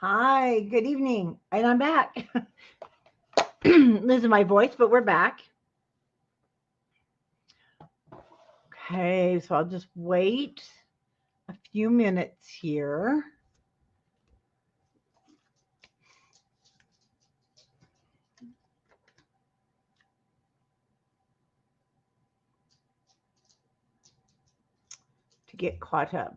Hi, good evening. And I'm back. Losing my voice, but we're back. Okay, so I'll just wait a few minutes here. To get caught up.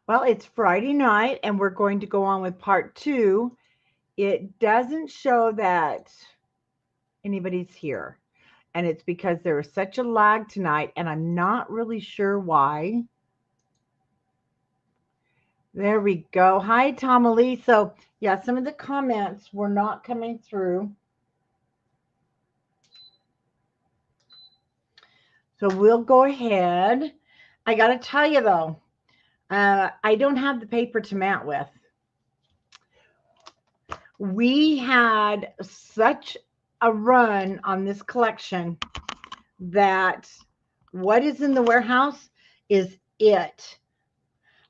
Well, it's Friday night and we're going to go on with part two. It doesn't show that anybody's here, and it's because there was such a lag tonight, and I'm not really sure why. There we go. Hi, Tomalee. So, yeah, some of the comments were not coming through. So we'll go ahead. I got to tell you though, I don't have the paper to mount with. We had such a run on this collection that what is in the warehouse is it.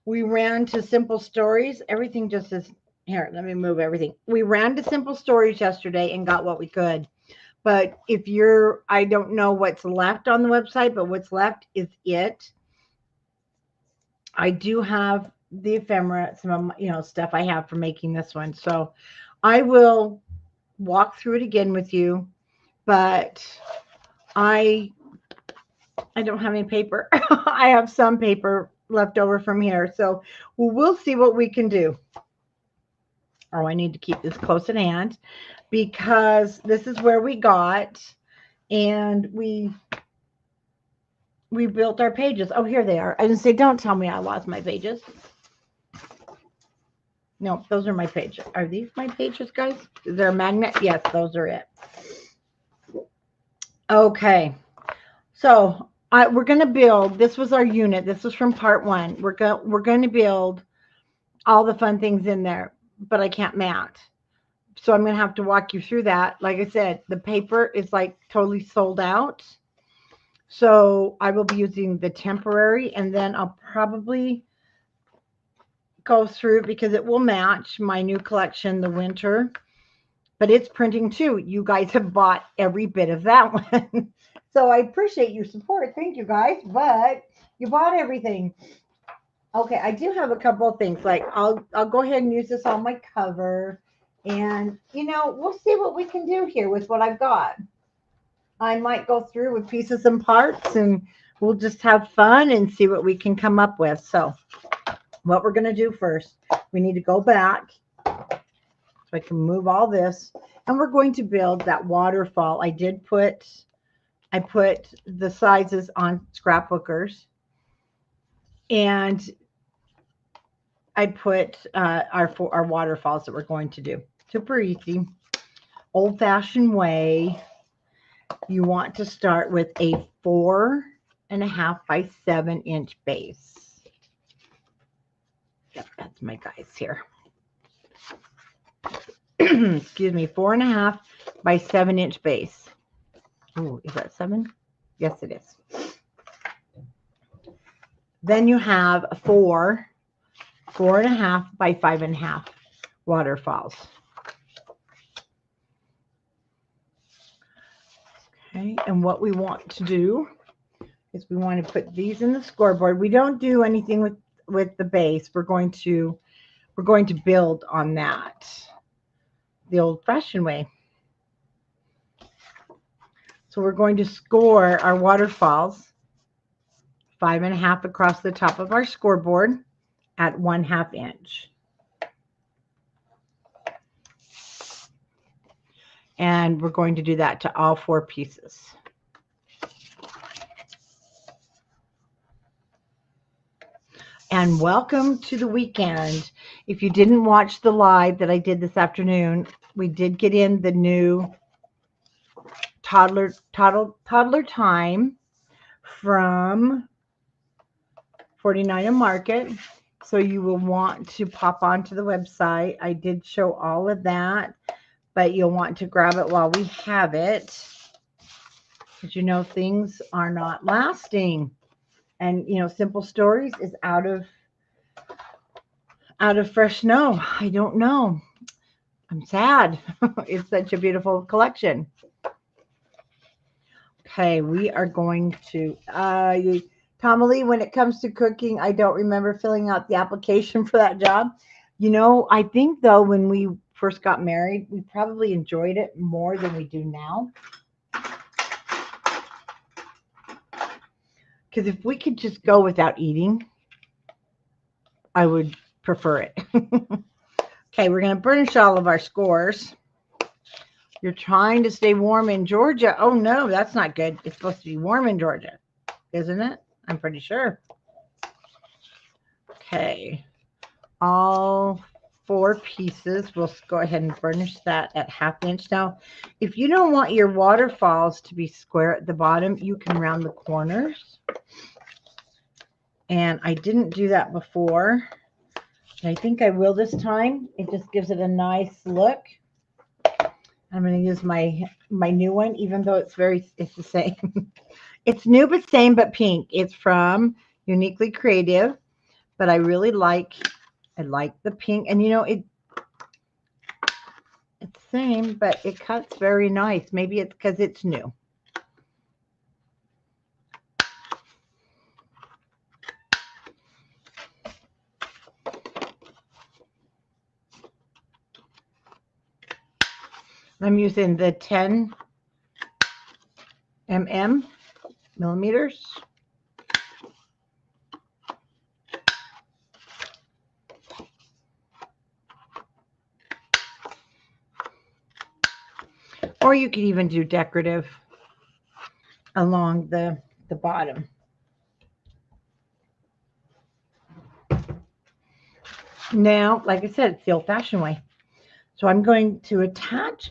We ran to Simple Stories. Everything just is here. Let me move everything. We ran to Simple Stories yesterday and got what we could. But if you're, I don't know what's left on the website, but what's left is it. I do have the ephemera, some of stuff I have for making this one. So I will walk through it again with you, but I don't have any paper. I have some paper left over from here. So we'll see what we can do. Oh, I need to keep this close at hand because this is where we got, and we built our pages. Oh, here they are. I didn't say, don't tell me I lost my pages. No, those are my pages. Are these my pages, guys? Is there a magnet? Yes, those are it. Okay. So we're going to build. This was our unit. This was from part one. We're going to build all the fun things in there, but I can't mount. So I'm going to have to walk you through that. Like I said, the paper is like totally sold out. So I will be using the temporary, and then I'll probably go through because it will match my new collection, the winter. But it's printing too. You guys have bought every bit of that one. So I appreciate your support. Thank you guys. But you bought everything. Okay, I do have a couple of things. Like I'll go ahead and use this on my cover. And we'll see what we can do here with what I've got. I might go through with pieces and parts, and we'll just have fun and see what we can come up with. So what we're going to do first, we need to go back so I can move all this, and we're going to build that waterfall. I put the sizes on scrapbookers, and I put our waterfalls that we're going to do. Super easy, old-fashioned way. You want to start with a 4.5 by 7-inch base. Yep, that's my guys here. Excuse me, 4.5 by 7-inch base. Oh, is that 7? Yes, it is. Then you have 4.5 by 5.5 waterfalls. Okay, and what we want to do is we want to put these in the scoreboard. We don't do anything with the base. We're going to build on that the old-fashioned way. So we're going to score our waterfalls 5.5 across the top of our scoreboard at 1/2 inch. And we're going to do that to all 4 pieces. And welcome to the weekend. If you didn't watch the live that I did this afternoon, we did get in the new toddler time from 49 and Market. So you will want to pop onto the website. I did show all of that, but you'll want to grab it while we have it. Because you know things are not lasting. And you know, Simple Stories is out of fresh snow. I don't know. I'm sad. It's such a beautiful collection. Okay, we are going to Tommy, when it comes to cooking, I don't remember filling out the application for that job. You know, I think though when we first got married, we probably enjoyed it more than we do now. Because if we could just go without eating, I would prefer it. Okay, we're going to burnish all of our scores. You're trying to stay warm in Georgia. Oh no, that's not good. It's supposed to be warm in Georgia, isn't it? I'm pretty sure. Okay, all 4 pieces. We'll go ahead and burnish that at 1/2 inch. Now, if you don't want your waterfalls to be square at the bottom, you can round the corners. And I didn't do that before. I think I will this time. It just gives it a nice look. I'm going to use my new one, even though it's the same. It's new but same but pink. It's from Uniquely Creative, but I like the pink, and you know it's same, but it cuts very nice. Maybe it's because it's new. I'm using the 10 millimeters. Or you could even do decorative along the bottom. Now, like I said, it's the old-fashioned way. So I'm going to attach,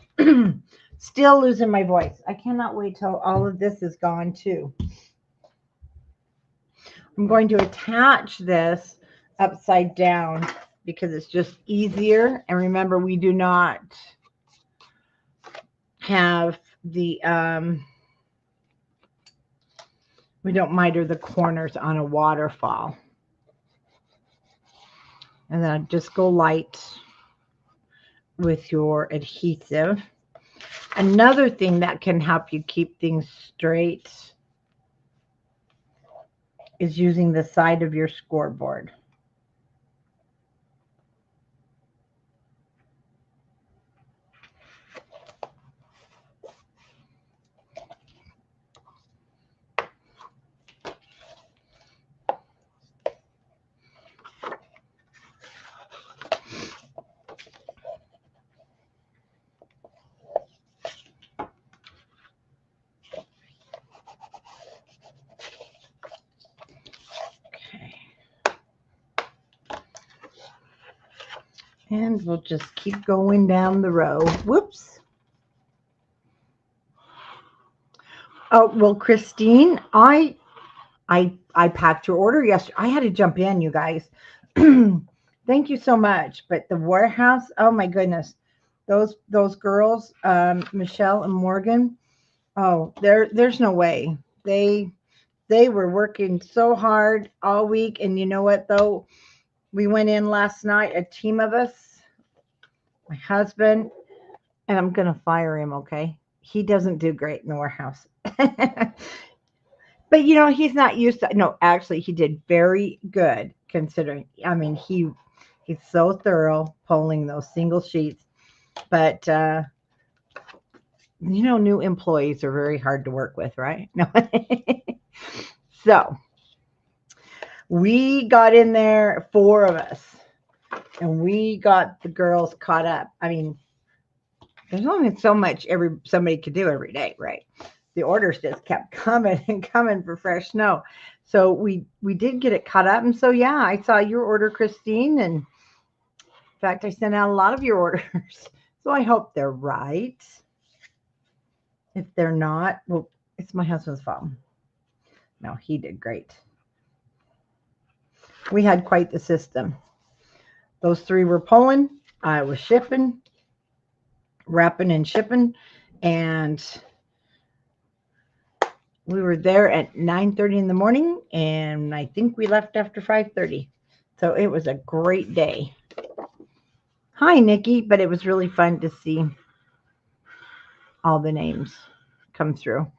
still losing my voice. I cannot wait till all of this is gone too. I'm going to attach this upside down because it's just easier. And remember, we do not have the, we don't miter the corners on a waterfall. And then I just go light with your adhesive. Another thing that can help you keep things straight is using the side of your scoreboard. And we'll just keep going down the row. Whoops. Oh, well, Christine, I packed your order yesterday. I had to jump in, you guys. Thank you so much. But the warehouse, oh my goodness. Those girls, Michelle and Morgan, oh, there's no way. They were working so hard all week. And you know what though? We went in last night, a team of us, my husband, and I'm going to fire him, okay? He doesn't do great in the warehouse. But, you know, he's not used to, no, actually, he did very good considering. I mean, he's so thorough pulling those single sheets. But, you know, new employees are very hard to work with, right? No. So we got in there, 4 of us, and we got the girls caught up. I mean, there's only so much somebody could do every day, right? The orders just kept coming and coming for fresh snow. So we did get it caught up. And so, yeah, I saw your order, Christine. And in fact, I sent out a lot of your orders. So I hope they're right. If they're not, well, it's my husband's fault. No, he did great. We had quite the system. Those 3 were pulling. I was shipping, wrapping and shipping. And We were there at 9:30 in the morning, and I think we left after 5:30. So it was a great day. Hi, Nikki, but it was really fun to see all the names come through.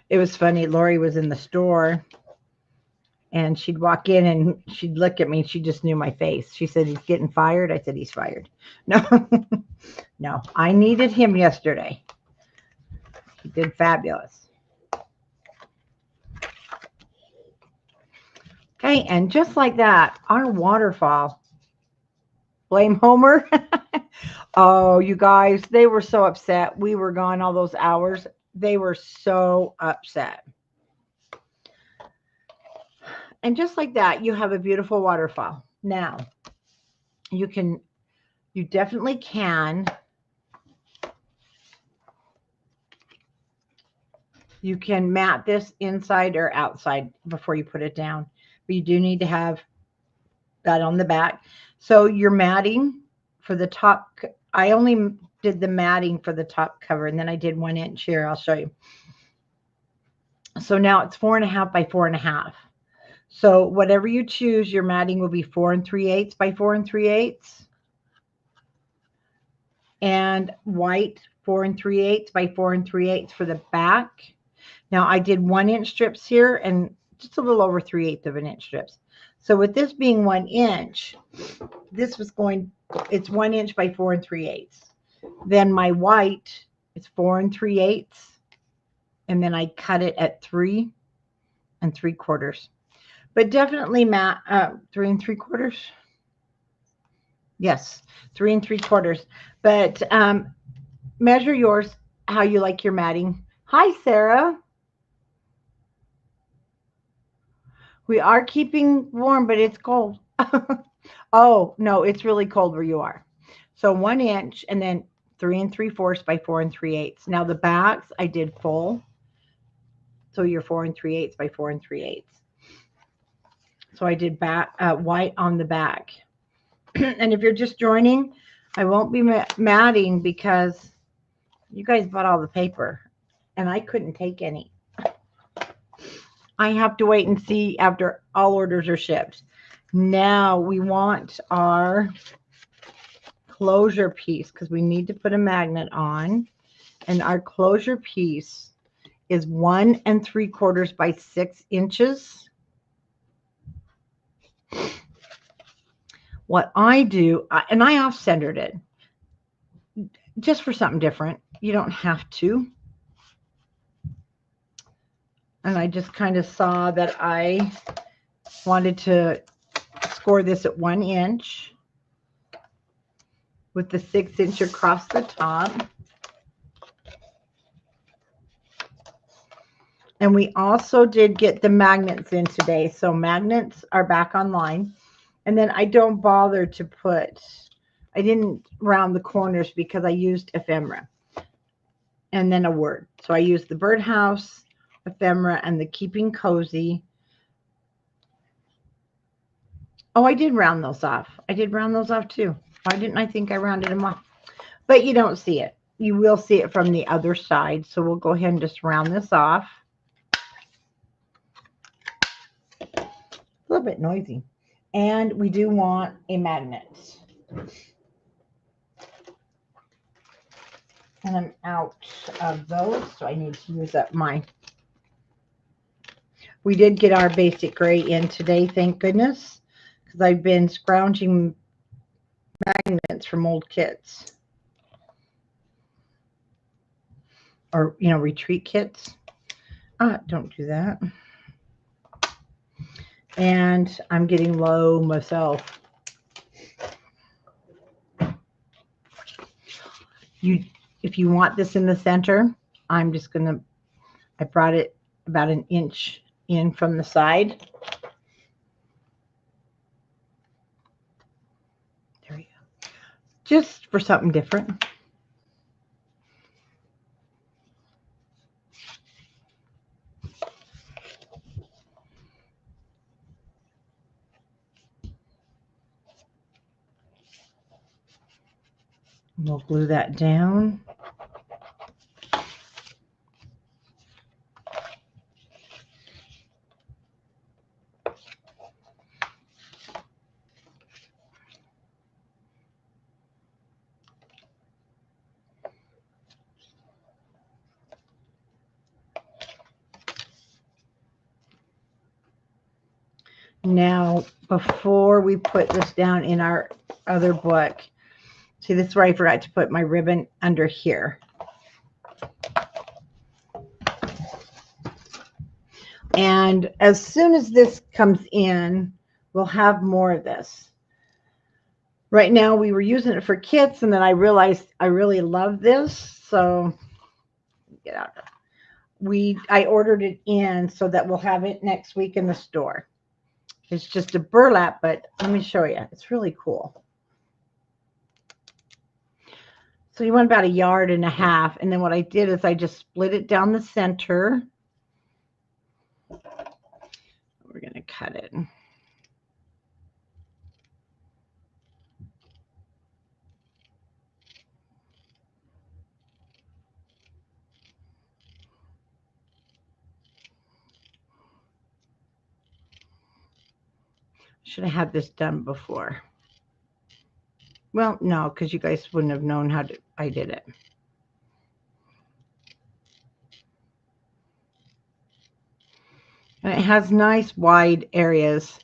It was funny. Lori was in the store, and she'd walk in and she'd look at me. She just knew my face. She said, "He's getting fired." I said, "He's fired." No, no, I needed him yesterday. He did fabulous. Okay, and just like that, our waterfall. Blame Homer. Oh, you guys, they were so upset. We were gone all those hours. They were so upset. And just like that, you have a beautiful waterfall. Now, you definitely can. You can mat this inside or outside before you put it down. But you do need to have that on the back. So your matting for the top, I only did the matting for the top cover, and then I did 1 inch here. I'll show you. So now it's 4.5 by 4.5. So whatever you choose, your matting will be 4 3/8 by 4 3/8, and white 4 3/8 by 4 3/8 for the back. Now I did 1 inch strips here and just a little over 3/8 of an inch strips. So with this being 1 inch, this was going, it's 1 inch by 4 3/8. Then my white is 4 3/8, and then I cut it at 3 3/4. But definitely 3 3/4. Yes, 3 3/4. But measure yours how you like your matting. Hi, Sarah. We are keeping warm, but it's cold. Oh, no, it's really cold where you are. So 1 inch and then 3 3/4 by 4 3/8. Now the backs I did full. So you're 4 3/8 by 4 3/8. So I did back white on the back. And if you're just joining, I won't be matting because you guys bought all the paper and I couldn't take any. I have to wait and see after all orders are shipped. Now we want our closure piece because we need to put a magnet on. And our closure piece is 1 3/4 by 6 inches. What I do, and I off-centered it just for something different. You don't have to. And I just kind of saw that I wanted to score this at 1 inch with the 6 inch across the top. And we also did get the magnets in today. So magnets are back online. And then I don't bother to put, I didn't round the corners because I used ephemera and then a word. So I used the birdhouse, ephemera, and the keeping cozy. Oh, I did round those off. I did round those off too. Why didn't I think I rounded them off? But you don't see it. You will see it from the other side. So we'll go ahead and just round this off. A little bit noisy. And we do want a magnet. And I'm out of those, so I need to use up mine. We did get our basic gray in today, thank goodness, because I've been scrounging magnets from old kits. Or, you know, retreat kits. Don't do that. And I'm getting low myself. If you want this in the center, I'm just going to, I brought it about 1 inch in from the side. There we go. Just for something different. We'll glue that down. Now, before we put this down in our other book, see, this is where I forgot to put my ribbon under here. And as soon as this comes in, we'll have more of this. Right now, we were using it for kits, and then I realized I really love this. So, get out. I ordered it in so that we'll have it next week in the store. It's just a burlap, but let me show you. It's really cool. So you want about 1.5 yards, and then what I did is I just split it down the center. We're going to cut it. Should have had this done before. Well, no, because you guys wouldn't have known how I did it. And it has nice wide areas.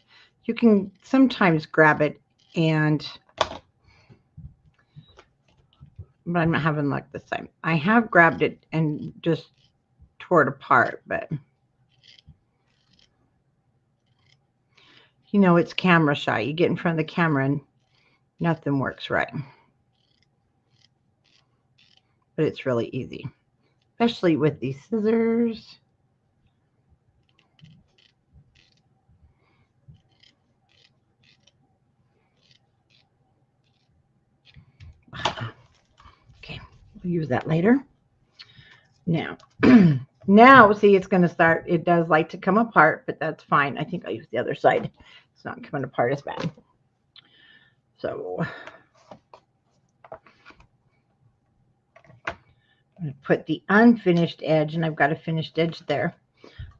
You can sometimes grab it but I'm not having luck this time. I have grabbed it and just tore it apart, but you know, it's camera shy. You get in front of the camera and nothing works right. But it's really easy, especially with these scissors. Okay, we'll use that later. Now, now see, it's going to start. It does like to come apart, but that's fine. I think I'll use the other side. It's not coming apart as bad. So I'm going to put the unfinished edge, and I've got a finished edge there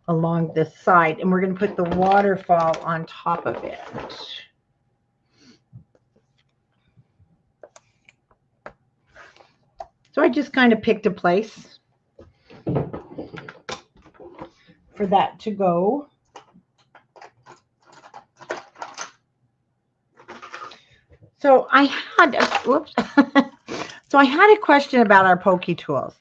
along this side, and we're going to put the waterfall on top of it. So I just kind of picked a place for that to go. So I had so I had a question about our pokey tools,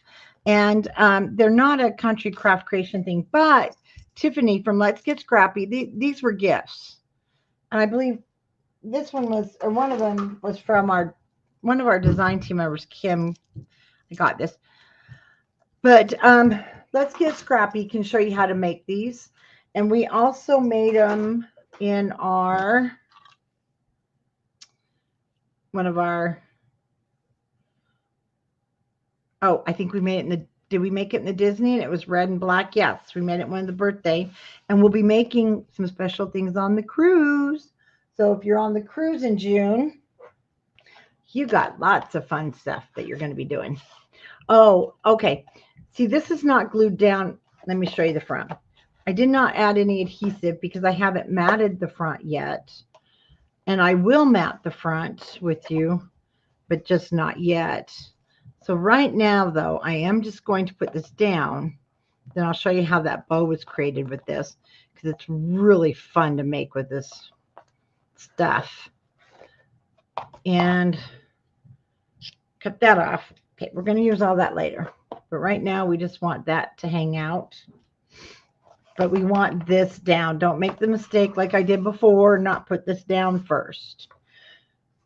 and they're not a country craft creation thing, but Tiffany from Let's Get Scrappy, these were gifts, and I believe this one was, or one of them was from one of our design team members, Kim. I got this, but Let's Get Scrappy can show you how to make these, and we also made them in our I think we made it in the, did we make it in the Disney? And it was red and black. Yes, we made it one of the birthday, and we'll be making some special things on the cruise. So if you're on the cruise in June, you got lots of fun stuff that you're going to be doing. Oh, okay. See, this is not glued down. Let me show you the front. I did not add any adhesive because I haven't matted the front yet. And I will mat the front with you, but just not yet. So right now, though, I am just going to put this down. Then I'll show you how that bow was created with this, because it's really fun to make with this stuff. And cut that off. Okay, we're going to use all that later. But right now, we just want that to hang out. But we want this down. Don't make the mistake like I did before, not put this down first.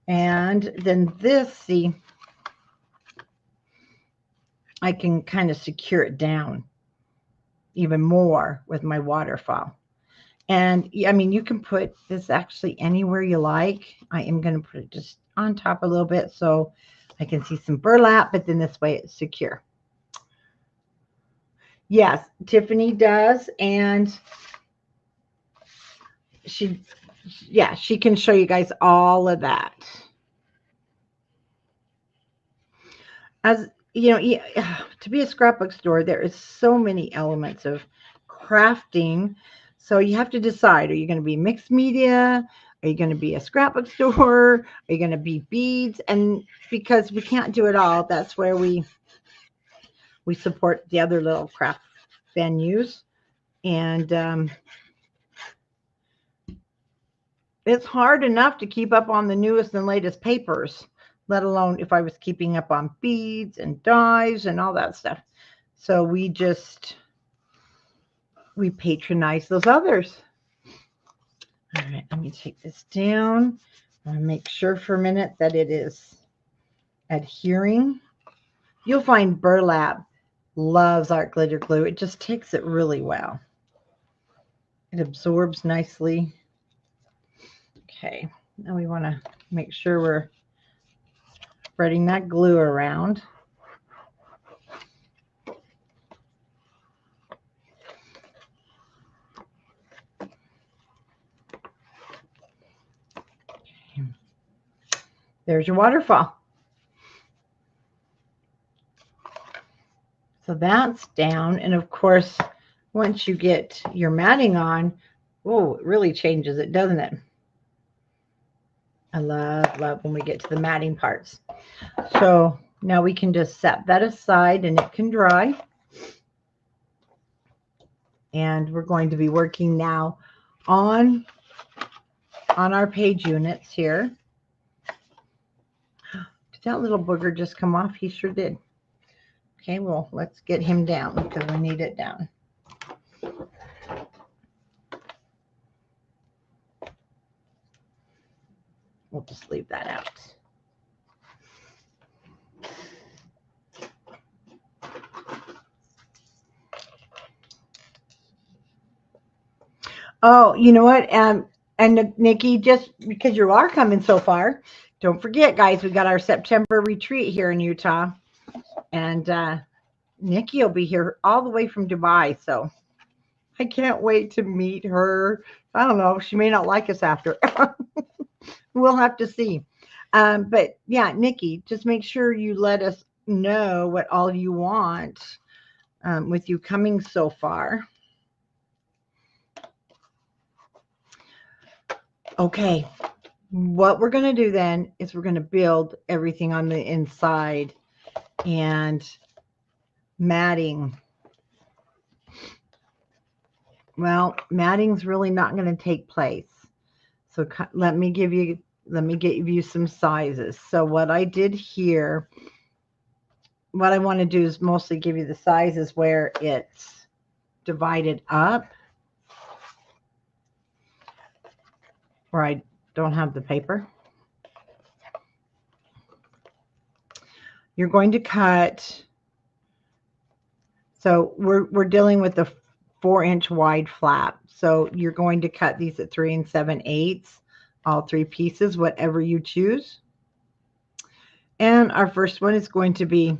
And then this, see, I can kind of secure it down even more with my waterfall. And I mean, you can put this actually anywhere you like. I am going to put it just on top a little bit so I can see some burlap, but then this way it's secure. Yes, Tiffany does. And she can show you guys all of that. As you know, to be a scrapbook store, there is so many elements of crafting. So you have to decide, are you going to be mixed media? Are you going to be a scrapbook store? Are you going to be beads? And because we can't do it all, that's where we support the other little craft venues. And it's hard enough to keep up on the newest and latest papers, let alone if I was keeping up on beads and dies and all that stuff. So we patronize those others. All right, let me take this down. I'll make sure for a minute that it is adhering. You'll find burlap loves art glitter glue. It just takes it really well. It absorbs nicely. Okay, now we want to make sure we're spreading that glue around. There's your waterfall. So that's down. And of course, once you get your matting on, oh, it really changes it, doesn't it? I love when we get to the matting parts. So now we can just set that aside and it can dry. And we're going to be working now on our page units here. Did that little booger just come off? He sure did. Okay, well, let's get him down because we need it down. We'll just leave that out. Oh, you know what? And Nikki, just because you are coming so far, don't forget, guys, we got our September retreat here in Utah. And Nikki will be here all the way from Dubai. So I can't wait to meet her. I don't know. She may not like us after. We'll have to see. But yeah, Nikki, just make sure you let us know what all you want with you coming so far. Okay, what we're going to do then is we're going to build everything on the inside and matting. Well, matting's really not going to take place. So let me give you some sizes. So what I did here, what I want to do is mostly give you the sizes where it's divided up, where I don't have the paper. You're going to cut. So we're dealing with the 4-inch wide flap. So you're going to cut these at 3 7/8, all 3 pieces, whatever you choose. And our first one is going to be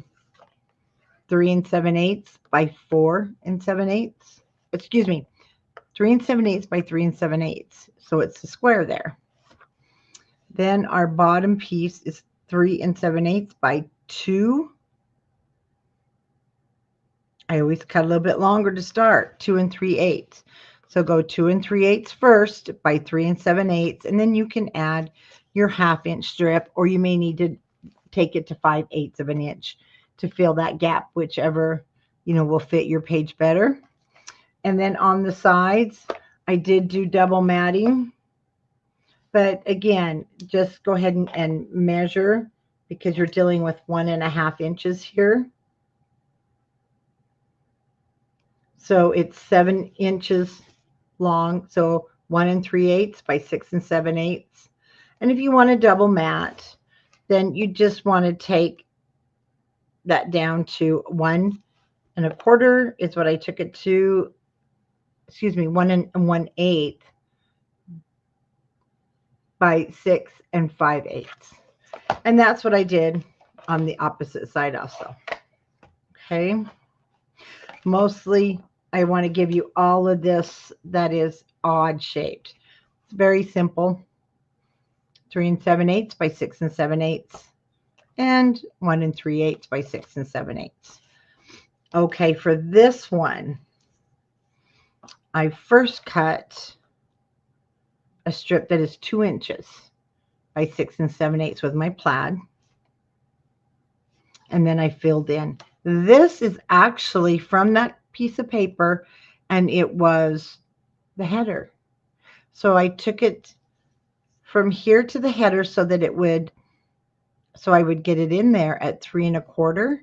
3 7/8 by 4 7/8. Excuse me, 3 7/8 by 3 7/8. So it's a square there. Then our bottom piece is 3 7/8 by 2. I always cut a little bit longer to start, 2 3/8. So go 2 3/8 first by 3 7/8, and then you can add your 1/2-inch strip, or you may need to take it to 5/8 of an inch to fill that gap, whichever will fit your page better. And then on the sides, I did do double matting, but again, just go ahead and measure because you're dealing with 1.5 inches here. So it's 7 inches long. So 1 3/8 by 6 7/8. And if you want a double mat, then you just want to take that down to 1 1/4 is what I took it to. Excuse me, 1 1/8 by 6 5/8. And that's what I did on the opposite side also. Okay. Mostly I want to give you all of this that is odd shaped. It's very simple. 3 7/8 by 6 7/8. and 1 3/8 by 6 7/8. Okay, for this one, I first cut a strip that is 2 inches by 6 7/8 with my plaid. And then I filled in. This is actually from that piece of paper, and it was the header. So I took it from here to the header so that it would, so I would get it in there at 3 1/4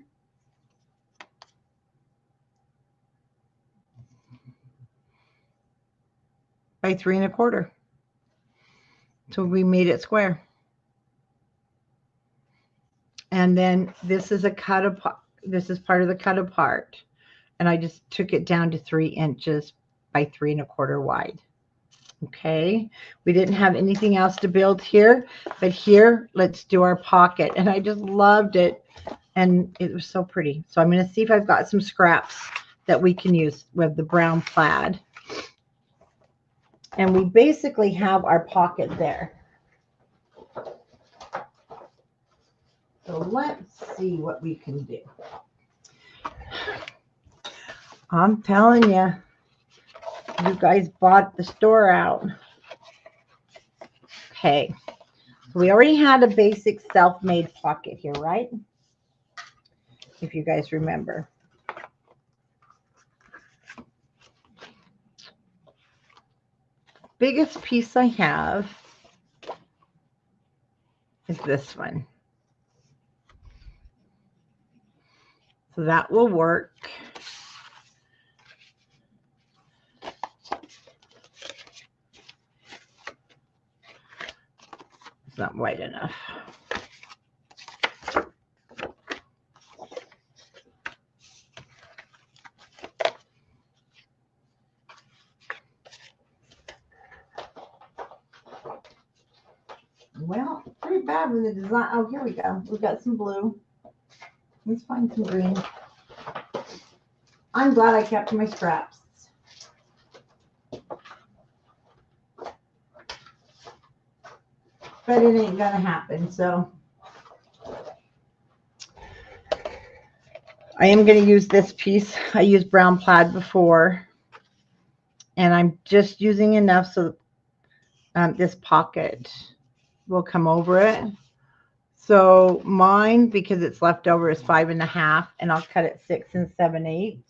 by 3 1/4. So we made it square. And then this is a cut apart. This is part of the cut apart. And I just took it down to 3 inches by 3 1/4 wide. Okay, we didn't have anything else to build here, but here, let's do our pocket. And I just loved it, and it was so pretty. So I'm going to see if I've got some scraps that we can use with the brown plaid. And we basically have our pocket there. So let's see what we can do. I'm telling you, you guys bought the store out. Okay, so we already had a basic self-made pocket here, right? If you guys remember. Biggest piece I have is this one. So that will work. It's not wide enough. Well, pretty bad with the design. Oh, here we go. We've got some blue. Let's find some green. I'm glad I kept my scraps. But it ain't gonna happen, so I am gonna use this piece. I used brown plaid before, and I'm just using enough so this pocket will come over it. So mine, because it's left over, is 5 1/2, and I'll cut it 6 7/8.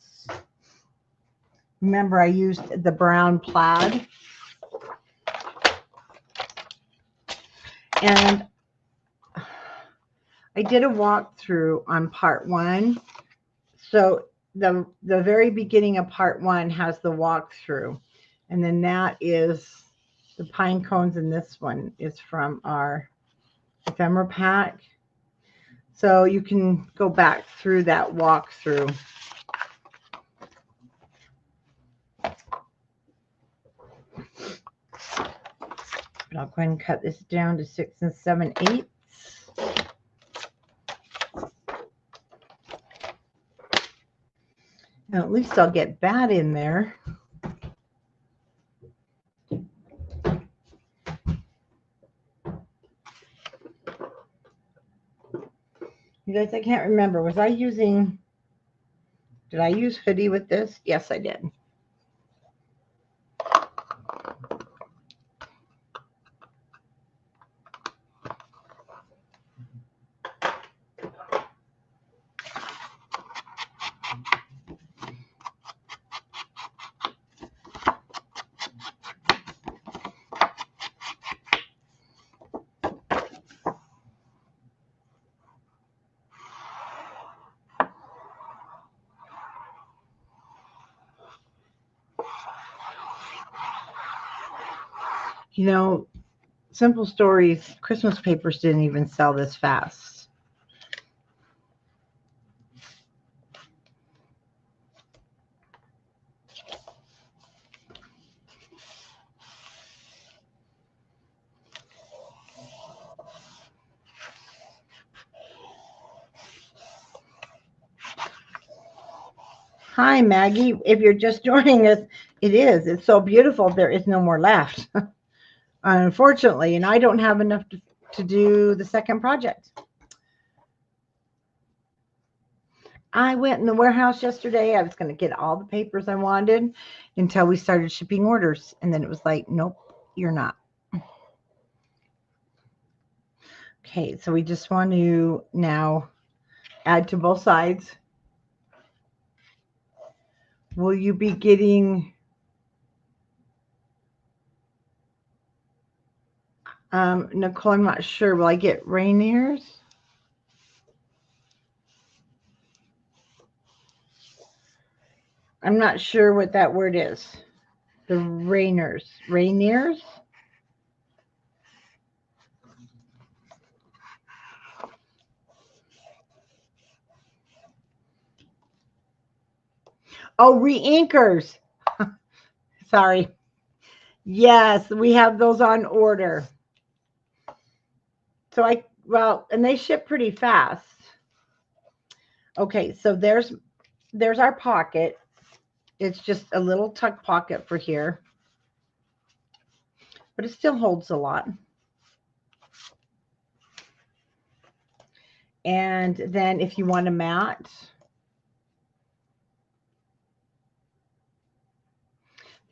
Remember, I used the brown plaid. And I did a walkthrough on part 1. So the very beginning of part 1 has the walkthrough. And then that is the pine cones, and this one is from our ephemera pack. So you can go back through that walkthrough. But I'll go ahead and cut this down to 6 7/8. And at least I'll get that in there. You guys, I can't remember. Was I using, did I use hoodie with this? Yes, I did. You know, Simple Stories Christmas papers didn't even sell this fast. Hi, Maggie. If you're just joining us, it is. It's so beautiful. There is no more left. Unfortunately, and I don't have enough to do the second project. I went in the warehouse yesterday. I was going to get all the papers I wanted until we started shipping orders. And then it was like, nope, you're not. Okay, so we just want to now add to both sides. Will you be getting Nicole, I'm not sure. Will I get Rainier's? I'm not sure what that word is. The Rainiers? Oh, re-inkers. Sorry. Yes, we have those on order. So and they ship pretty fast. Okay, so there's our pocket. It's just a little tuck pocket for here. But it still holds a lot. And then if you want a mat,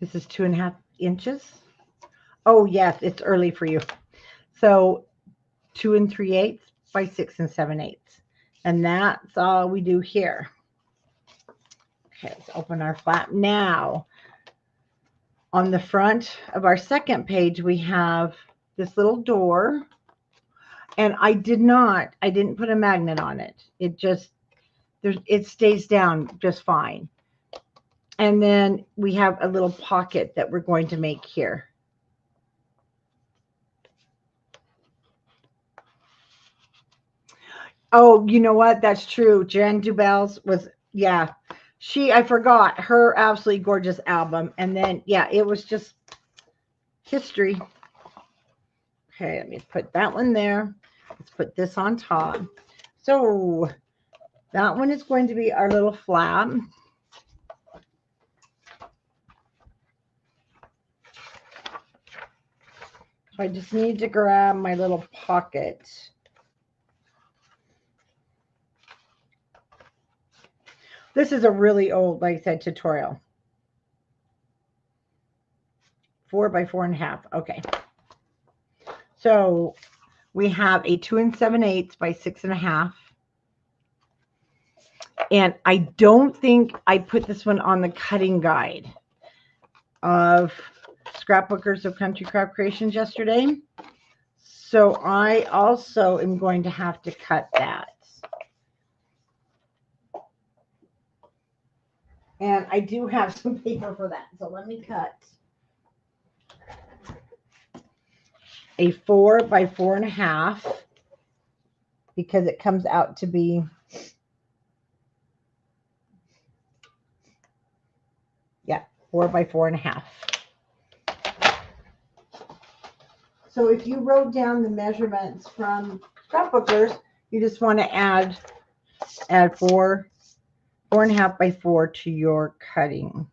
this is 2.5 inches. Oh, yes, it's early for you. So 2 3/8 by 6 7/8. And that's all we do here. Okay, let's open our flap. Now, on the front of our second page, we have this little door. And I didn't put a magnet on it. It stays down just fine. And then we have a little pocket that we're going to make here. Oh, you know what? That's true. Jan Dubel's was, yeah. I forgot her absolutely gorgeous album. And then, yeah, it was just history. Okay, let me put that one there. Let's put this on top. So that one is going to be our little flap. So I just need to grab my little pocket. This is a really old, like I said, tutorial. 4 by 4.5. Okay. So we have a 2 7/8 by 6.5. And I don't think I put this one on the cutting guide of Scrapbookers of Country Craft Creations yesterday. So I also am going to have to cut that. And I do have some paper for that. So let me cut a 4 by 4.5 because it comes out to be, yeah, 4 by 4.5. So if you wrote down the measurements from Scrapbookers, you just want to add 4.5 by 4 to your cutting.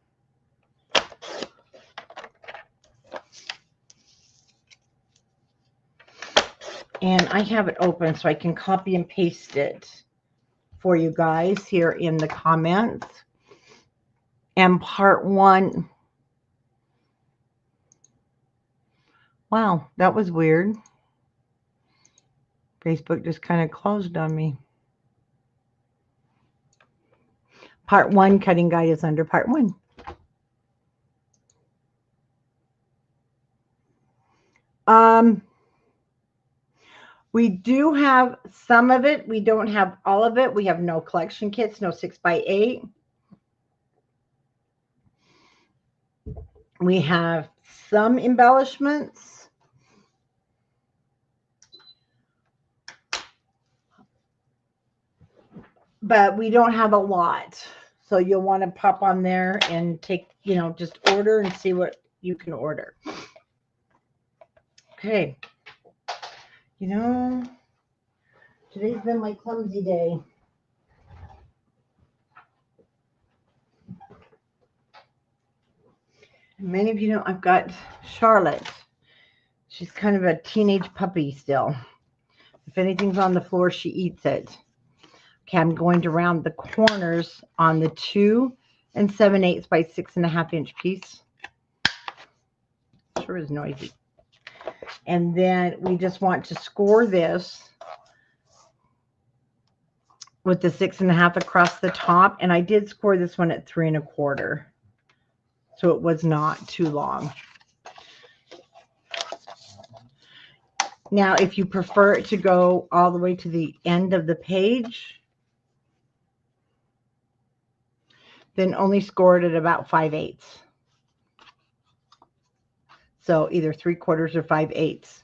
And I have it open so I can copy and paste it for you guys here in the comments. And part 1. Wow, that was weird. Facebook just kind of closed on me. Part 1 cutting guide is under part 1. We do have some of it. We don't have all of it. We have no collection kits, no 6 by 8. We have some embellishments. But we don't have a lot. So you'll want to pop on there and take, just order and see what you can order. Okay. Today's been my clumsy day. Many of you know I've got Charlotte. She's kind of a teenage puppy still. If anything's on the floor, she eats it. Okay, I'm going to round the corners on the 2 7/8 by 6.5 inch piece. Sure is noisy. And then we just want to score this with the 6.5 across the top. And I did score this one at 3 1/4. So it was not too long. Now, if you prefer it to go all the way to the end of the page, then only score it at about 5/8. So either 3/4 or 5/8.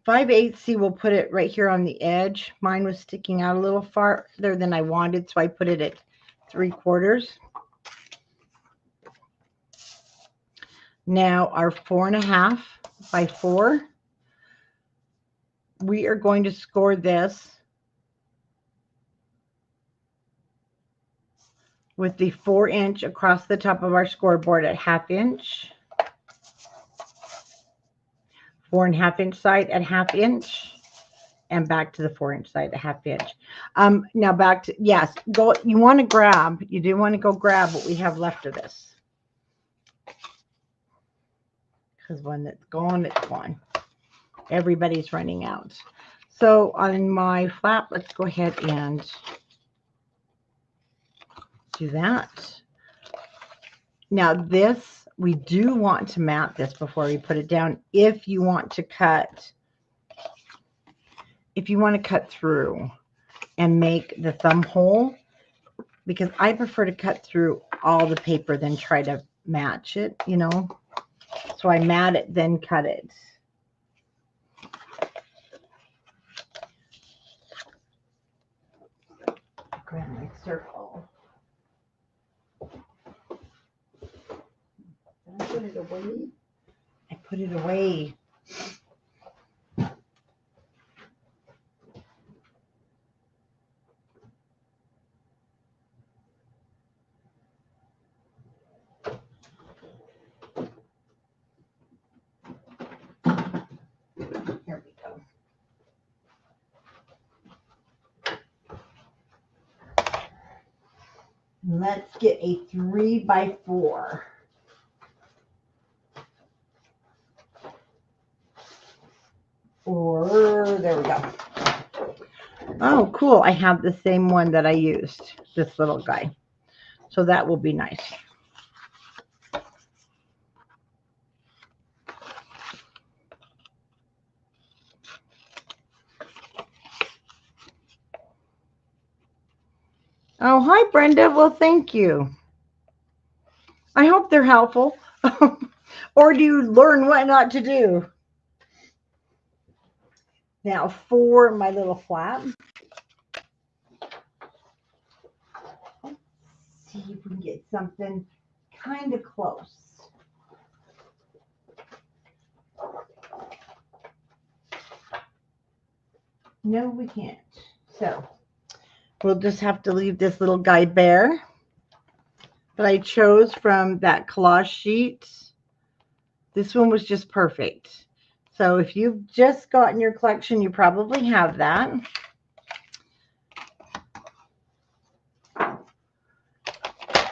5/8, see, we'll put it right here on the edge. Mine was sticking out a little farther than I wanted, so I put it at 3/4. Now our 4.5 by 4, we are going to score this with the 4 inch across the top of our scoreboard at 1/2 inch. 4.5 inch side at 1/2 inch, and back to the 4 inch side at 1/2 inch. Now back to, yes, go. You want to grab, you do want to go grab what we have left of this. Because when it's gone, it's gone. Everybody's running out. So on my flap, let's go ahead and do that. Now this, we do want to mat this before we put it down. If you want to cut, through and make the thumb hole, because I prefer to cut through all the paper than try to match it, you know. So I mat it, then cut it. Grab my circle. Did I put it away? I put it away. Here we go. Let's get a 3 by 4. Or there we go. Oh, cool. I have the same one that I used, this little guy. So that will be nice. Oh, hi, Brenda. Well, thank you. I hope they're helpful. Or do you learn what not to do? Now, for my little flap, let's see if we can get something kind of close. No, we can't. So we'll just have to leave this little guy bare. But I chose from that collage sheet. This one was just perfect. So if you've just gotten your collection, you probably have that.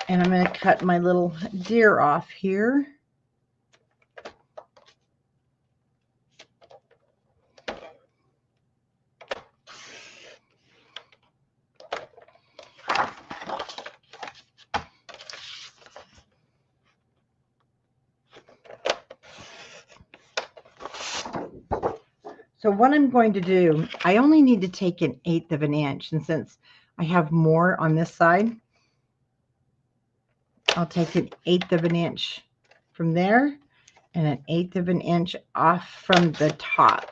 And I'm going to cut my little deer off here. So what I'm going to do, I only need to take 1/8 of an inch. And since I have more on this side, I'll take 1/8 of an inch from there and 1/8 of an inch off from the top.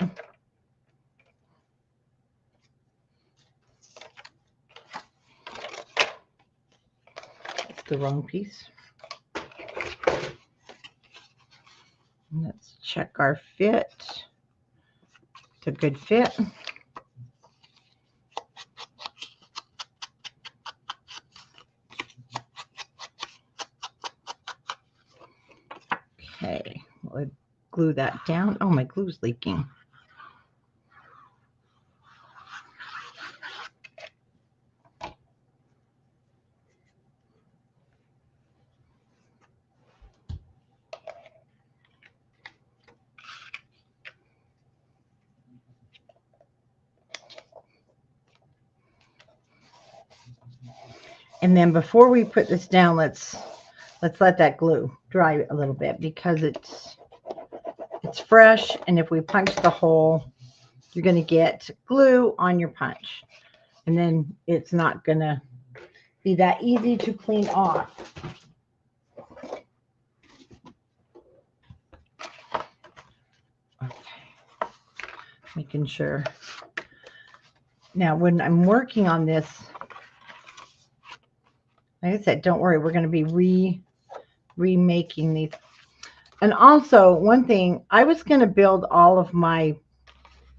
That's the wrong piece. Let's check our fit. It's a good fit. Okay, we'll glue that down. Oh, my glue's leaking. And then before we put this down, let's let that glue dry a little bit because it's fresh, and if we punch the hole, you're going to get glue on your punch, and then it's not going to be that easy to clean off. Okay. Making sure. Now, when I'm working on this, like I said, don't worry, we're going to be remaking these. And also, one thing, I was going to build all of my,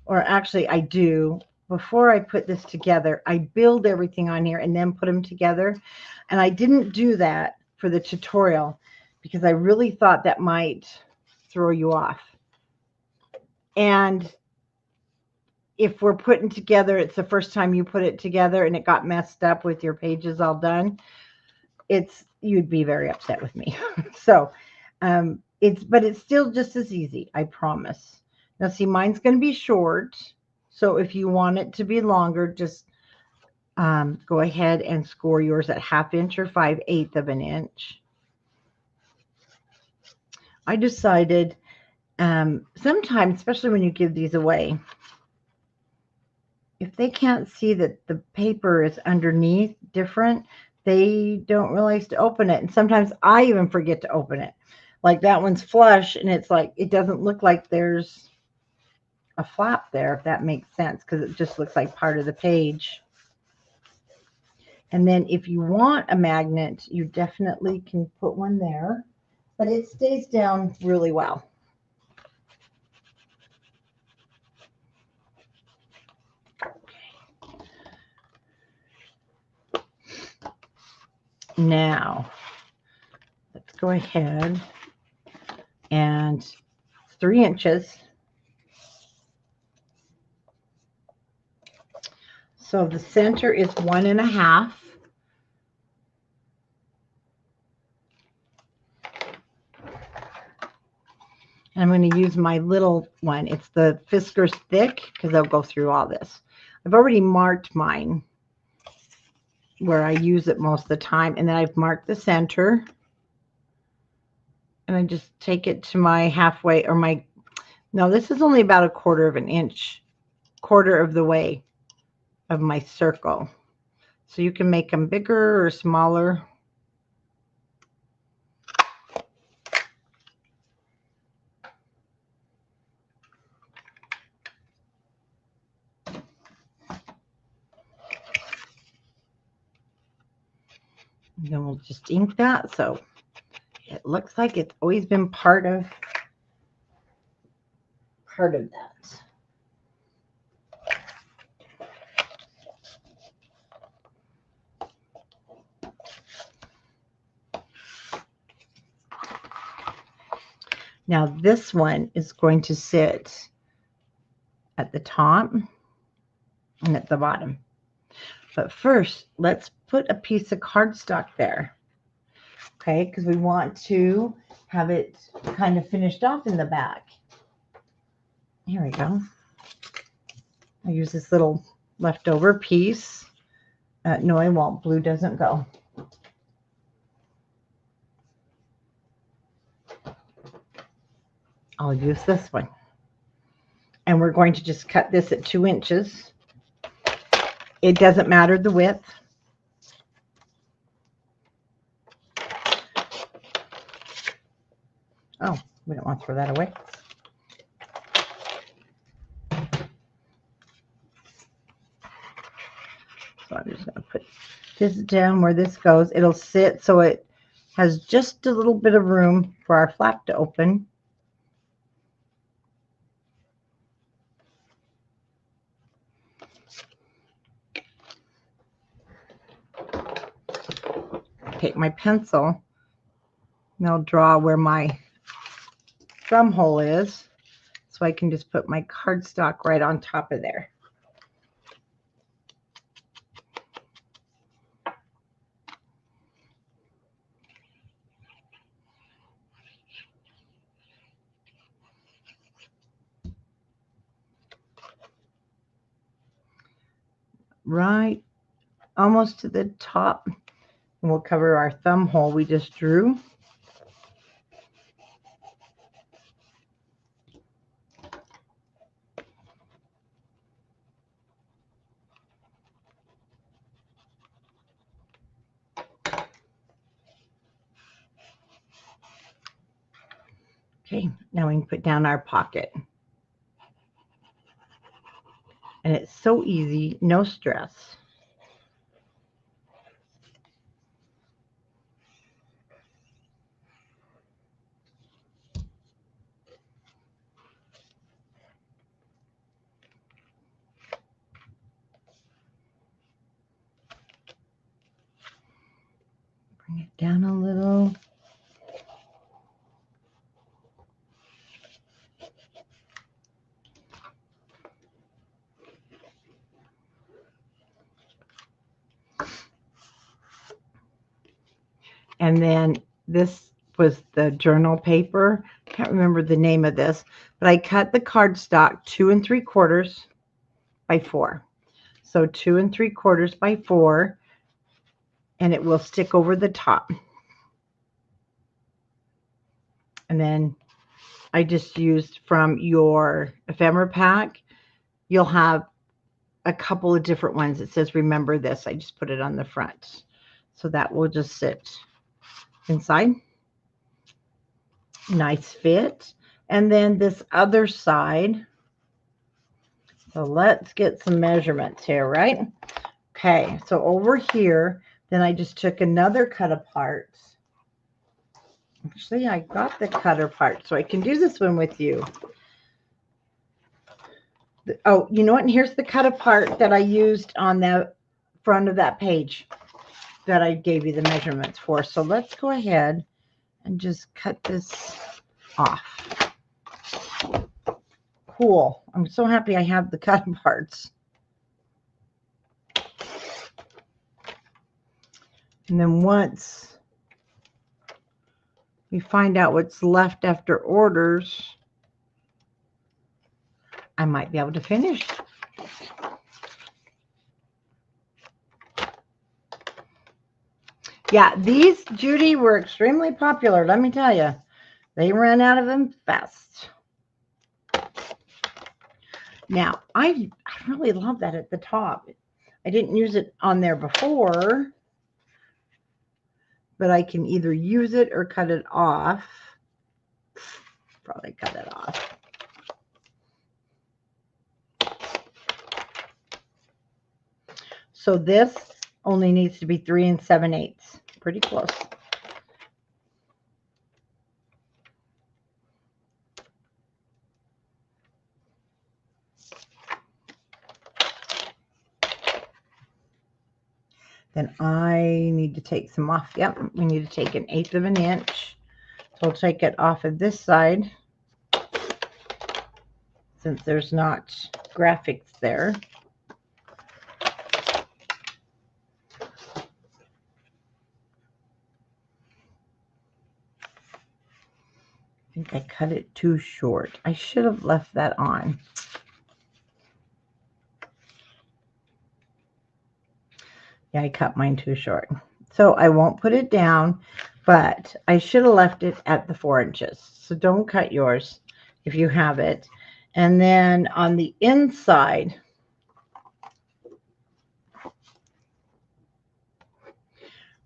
or actually I do, before I put this together, I build everything on here and then put them together. And I didn't do that for the tutorial because I really thought that might throw you off. And if we're putting together, it's the first time you put it together and it got messed up with your pages all done, you'd be very upset with me. So but it's still just as easy, I promise. Now see, mine's going to be short, so if you want it to be longer, just go ahead and score yours at 1/2 inch or 5/8 of an inch. I decided sometimes, especially when you give these away, if they can't see that the paper is underneath different, they don't realize to open it. And sometimes I even forget to open it. Like that one's flush, and it's like, it doesn't look like there's a flap there, if that makes sense, because it just looks like part of the page. And then if you want a magnet, you definitely can put one there, but it stays down really well. Now, let's go ahead and 3 inches. So the center is 1.5. And I'm going to use my little one. It's the Fiskars Thick because I'll go through all this. I've already marked mine where I use it most of the time. And then I've marked the center. And I just take it to my halfway, or my, no, this is only about 1/4 of an inch, 1/4 of the way of my circle. So you can make them bigger or smaller. And then we'll just ink that so it looks like it's always been part of that. Now this one is going to sit at the top and at the bottom. But first, let's put a piece of cardstock there. Okay, because we want to have it kind of finished off in the back. Here we go. I use this little leftover piece. No, I won't. Blue doesn't go. I'll use this one. And we're going to just cut this at 2 inches. It doesn't matter the width. Oh, we don't want to throw that away. So I'm just going to put this down where this goes. It'll sit so it has just a little bit of room for our flap to open. Take my pencil and I'll draw where my thumb hole is, so I can just put my cardstock right on top of there. Right almost to the top. And we'll cover our thumb hole we just drew. Okay, now we can put down our pocket. And it's so easy, no stress. Bring it down a little. And then this was the journal paper. Can't remember the name of this, but I cut the cardstock 2 3/4 by 4. So 2 3/4 by 4, and it will stick over the top. And then I just used from your ephemera pack. You'll have a couple of different ones. It says, remember this. I just put it on the front. So that will just sit inside. Nice fit. And then this other side. So let's get some measurements here, right? Okay, so over here, then I just took another cut apart. Actually, I got the cutter part, so I can do this one with you. Oh, you know what? And here's the cut apart that I used on the front of that page that I gave you the measurements for. So let's go ahead and just cut this off. Cool. I'm so happy I have the cut parts. And then once we find out what's left after orders, I might be able to finish. Yeah, these, Judy, were extremely popular, let me tell you. They ran out of them fast. Now, I really love that at the top. I didn't use it on there before, but I can either use it or cut it off. Probably cut it off. So this only needs to be 3 7/8. Pretty close. Then I need to take some off. Yep, we need to take 1/8 of an inch. So I'll take it off of this side since there's not graphics there. I think I cut it too short. I should have left that on. Yeah, I cut mine too short. So I won't put it down, but I should have left it at the 4 inches. So don't cut yours if you have it. And then on the inside,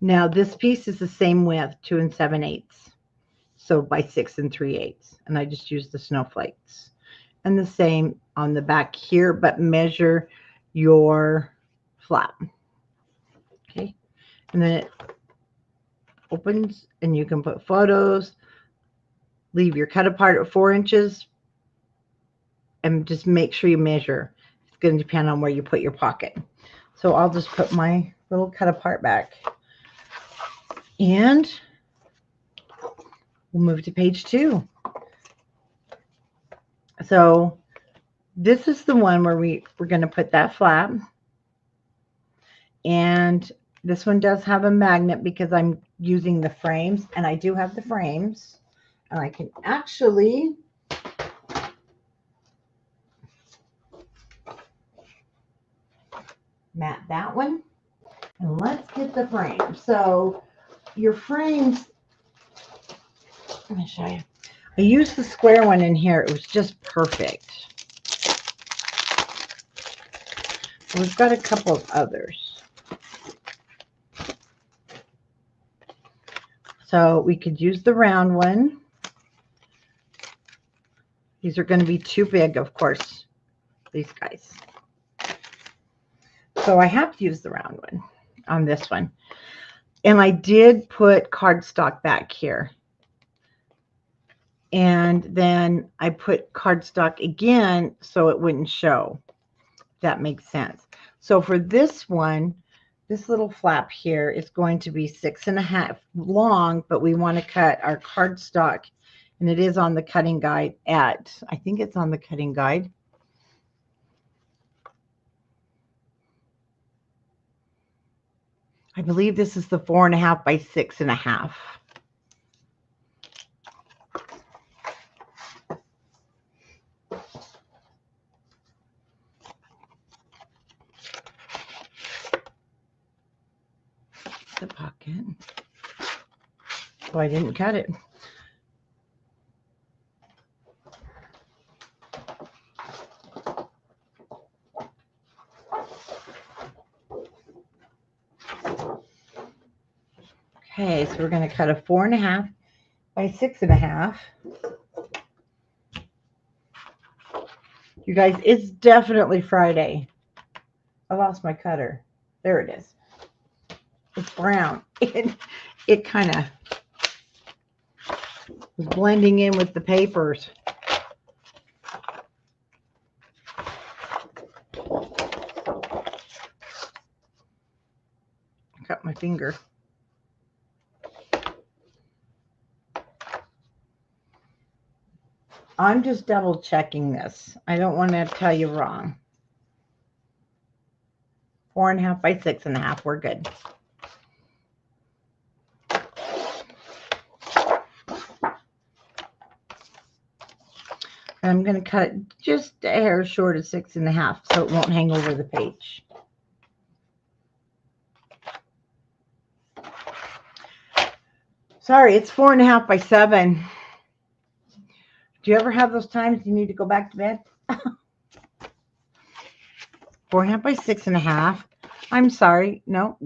now this piece is the same width, 2 7/8. So by 6 3/8. And I just use the snowflakes. And the same on the back here, but measure your flap. Okay. And then it opens and you can put photos, leave your cut apart at 4 inches, and just make sure you measure. It's going to depend on where you put your pocket. So I'll just put my little cut apart back. And we'll move to page 2. So this is the one where we're going to put that flap. And this one does have a magnet because I'm using the frames, and I do have the frames. And I can actually mat that one. And let's get the frame. So your frames, let me show you. I used the square one in here. It was just perfect. We've got a couple of others. So we could use the round one. These are going to be too big, of course, these guys. So I have to use the round one on this one. And I did put cardstock back here. And then I put cardstock again so it wouldn't show. If that makes sense. So for this one, this little flap here is going to be 6.5 long, but we want to cut our cardstock, and it is on the cutting guide at, I think it's on the cutting guide. I believe this is the 4.5 by 6.5. The pocket. So I didn't cut it. Okay, so we're going to cut a 4.5 by 6.5. You guys, it's definitely Friday. I lost my cutter. There it is. It's brown. It kind of was blending in with the papers. Cut my finger. I'm just double checking this. I don't want to tell you wrong. 4.5 by 6.5. We're good. And I'm going to cut it just a hair short of 6.5 so it won't hang over the page. Sorry, it's 4.5 by 7. Do you ever have those times you need to go back to bed? 4.5 by 6.5. I'm sorry. No,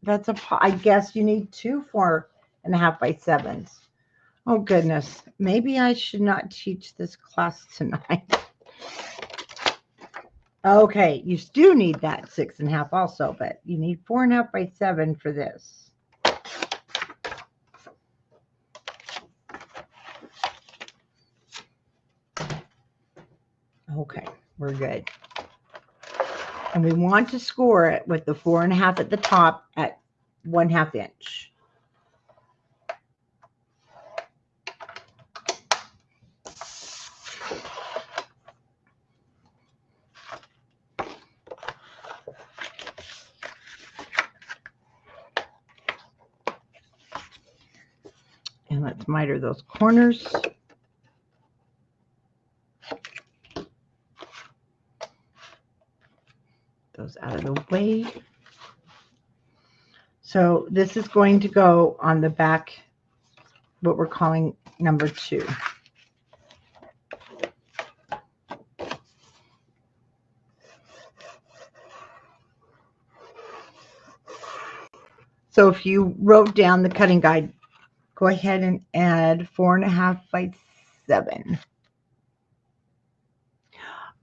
that's I guess you need two 4.5 by 7s. Oh, goodness. Maybe I should not teach this class tonight. Okay, you do need that 6.5 also, but you need 4.5 by 7 for this. Okay, we're good. And we want to score it with the 4.5 at the top at 1/2 inch. And let's miter those corners. Those out of the way. So this is going to go on the back, what we're calling number 2. So if you wrote down the cutting guide, go ahead and add 4.5 by 7.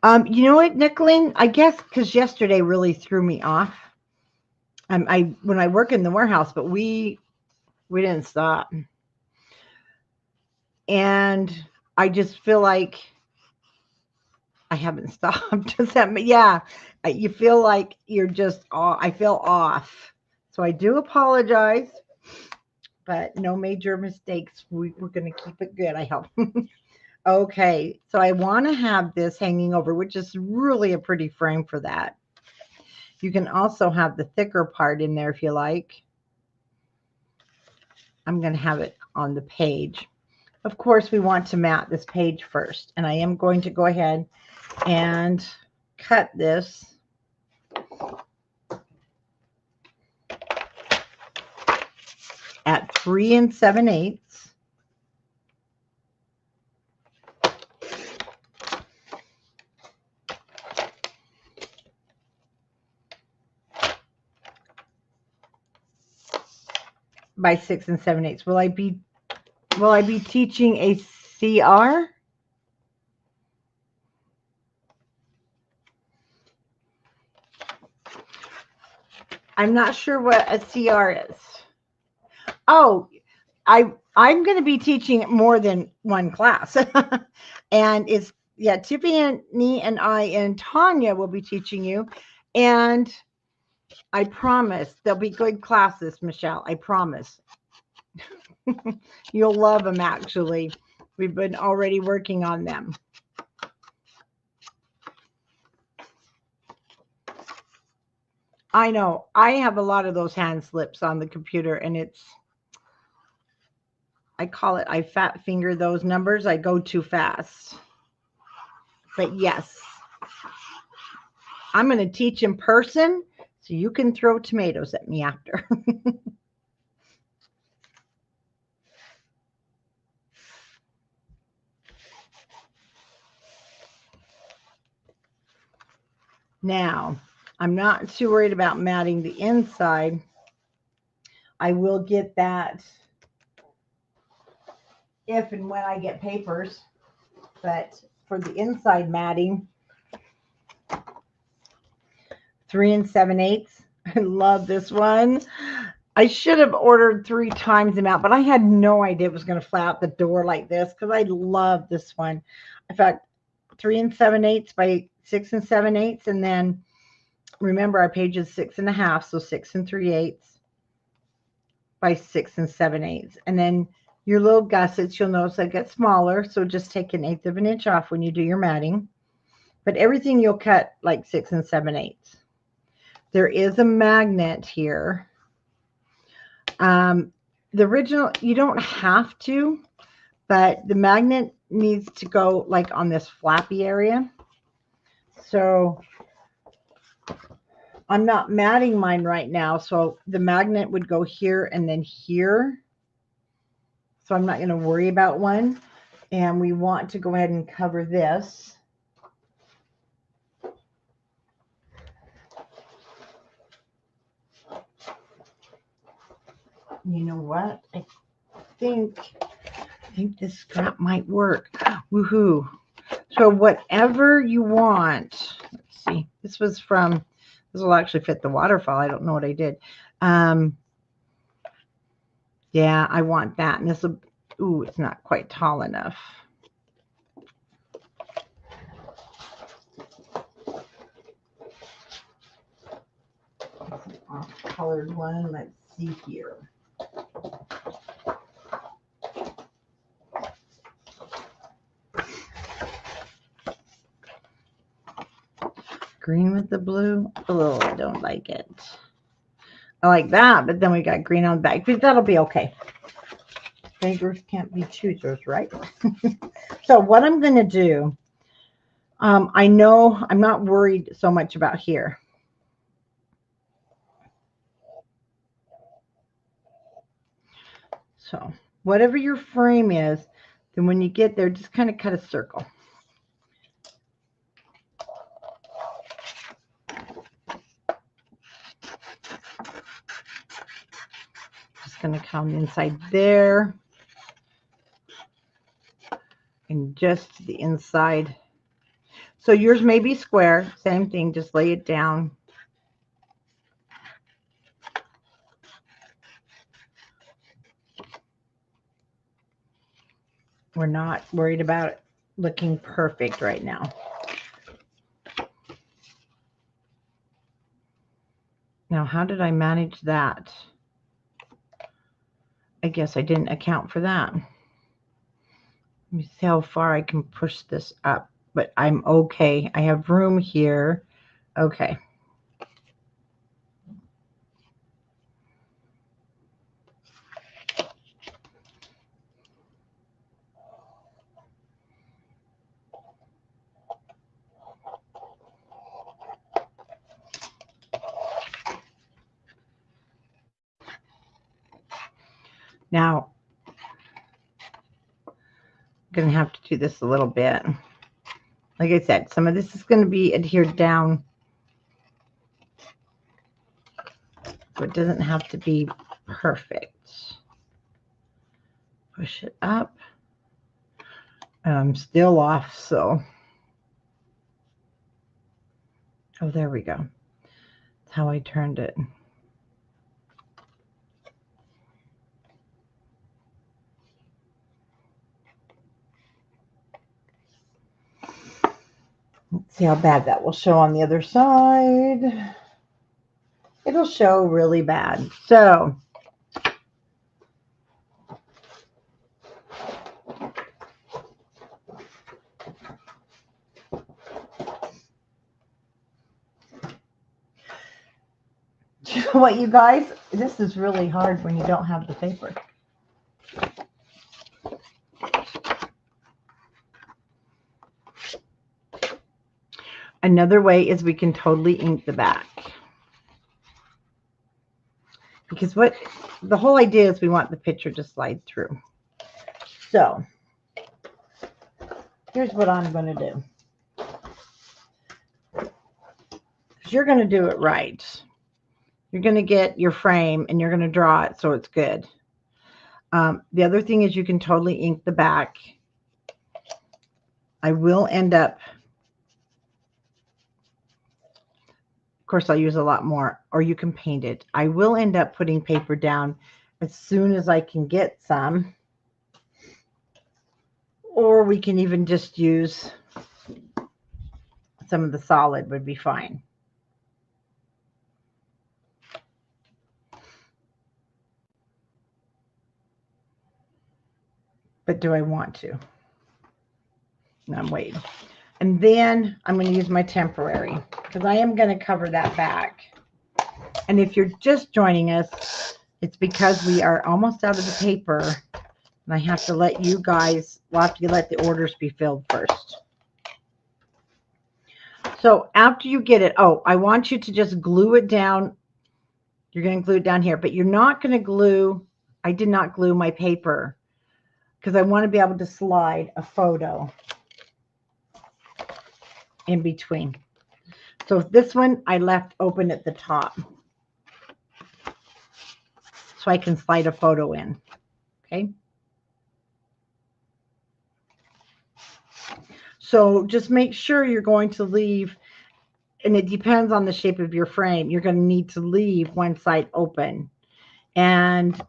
You know what, Nicolene? I guess because yesterday really threw me off. When I work in the warehouse, but we didn't stop, and I just feel like I haven't stopped. Does that mean, yeah? You feel like you're just off. I feel off, so I do apologize, but no major mistakes. We're going to keep it good, I hope. Okay, so I want to have this hanging over, which is really a pretty frame for that. You can also have the thicker part in there if you like. I'm going to have it on the page. Of course, we want to mat this page first, and I am going to go ahead and cut this 3 7/8. By 6 7/8. Will I be teaching a CR? I'm not sure what a CR is. Oh, I'm going to be teaching more than one class. And it's, yeah, Tiffany and I and Tanya will be teaching you. And I promise there'll be good classes, Michelle. I promise. You'll love them, actually. We've been already working on them. I know. I have a lot of those hand slips on the computer, and I call it, I fat finger those numbers. I go too fast. But yes, I'm going to teach in person so you can throw tomatoes at me after. Now, I'm not too worried about matting the inside. I will get that if and when I get papers. But for the inside matting, 3 7/8. I love this one. I should have ordered 3 times the amount, but I had no idea it was going to fly out the door like this because I love this one. In fact, 3 7/8 by 6 7/8, and then remember our page is 6.5, so 6 3/8 by 6 7/8, and then your little gussets, you'll notice they get smaller, so just take 1/8 of an inch off when you do your matting. But everything you'll cut like 6 7/8. There is a magnet here. The original, you don't have to, but the magnet needs to go like on this flappy area. So I'm not matting mine right now, so the magnet would go here and then here. So I'm not going to worry about one. And we want to go ahead and cover this. You know what? I think this scrap might work. Woohoo. So whatever you want. Let's see. This will actually fit the waterfall. I don't know what I did. Yeah, I want that. And this will, ooh, it's not quite tall enough. Off-colored one. Let's see here. Green with the blue. Oh, I don't like it. I like that, but then we got green on the back. But that'll be okay. Beggars can't be choosers, right? So what I'm going to do, I know I'm not worried so much about here. So whatever your frame is, then when you get there, just kind of cut a circle. Just going to come inside there. And just to the inside. So yours may be square. Same thing, just lay it down. We're not worried about it looking perfect right now. Now, how did I manage that? I guess I didn't account for that. Let me see how far I can push this up, but I'm okay. I have room here. Okay. Now, I'm going to have to do this a little bit. Like I said, some of this is going to be adhered down. So it doesn't have to be perfect. Push it up. I'm still off, so. Oh, there we go. That's how I turned it. Let's see how bad that will show on the other side. It'll show really bad. So, you know what, you guys? This is really hard when you don't have the paper. Another way is we can totally ink the back. Because what the whole idea is we want the picture to slide through. So, here's what I'm going to do. Because you're going to do it right. You're going to get your frame and you're going to draw it so it's good. The other thing is you can totally ink the back. I will end up, of course, I'll use a lot more, or you can paint it. I will end up putting paper down as soon as I can get some. Or we can even just use some of the solid would be fine. But do I want to? No, I'm waiting. And then I'm going to use my temporary because I am going to cover that back. And if you're just joining us, it's because we are almost out of the paper. And I have to let you guys, we'll have to let the orders be filled first. So after you get it, oh, I want you to just glue it down. You're going to glue it down here, but you're not going to glue, I did not glue my paper because I want to be able to slide a photo in between. So this one I left open at the top so I can slide a photo in. Okay. So just make sure you're going to leave, and it depends on the shape of your frame. You're going to need to leave one side open. And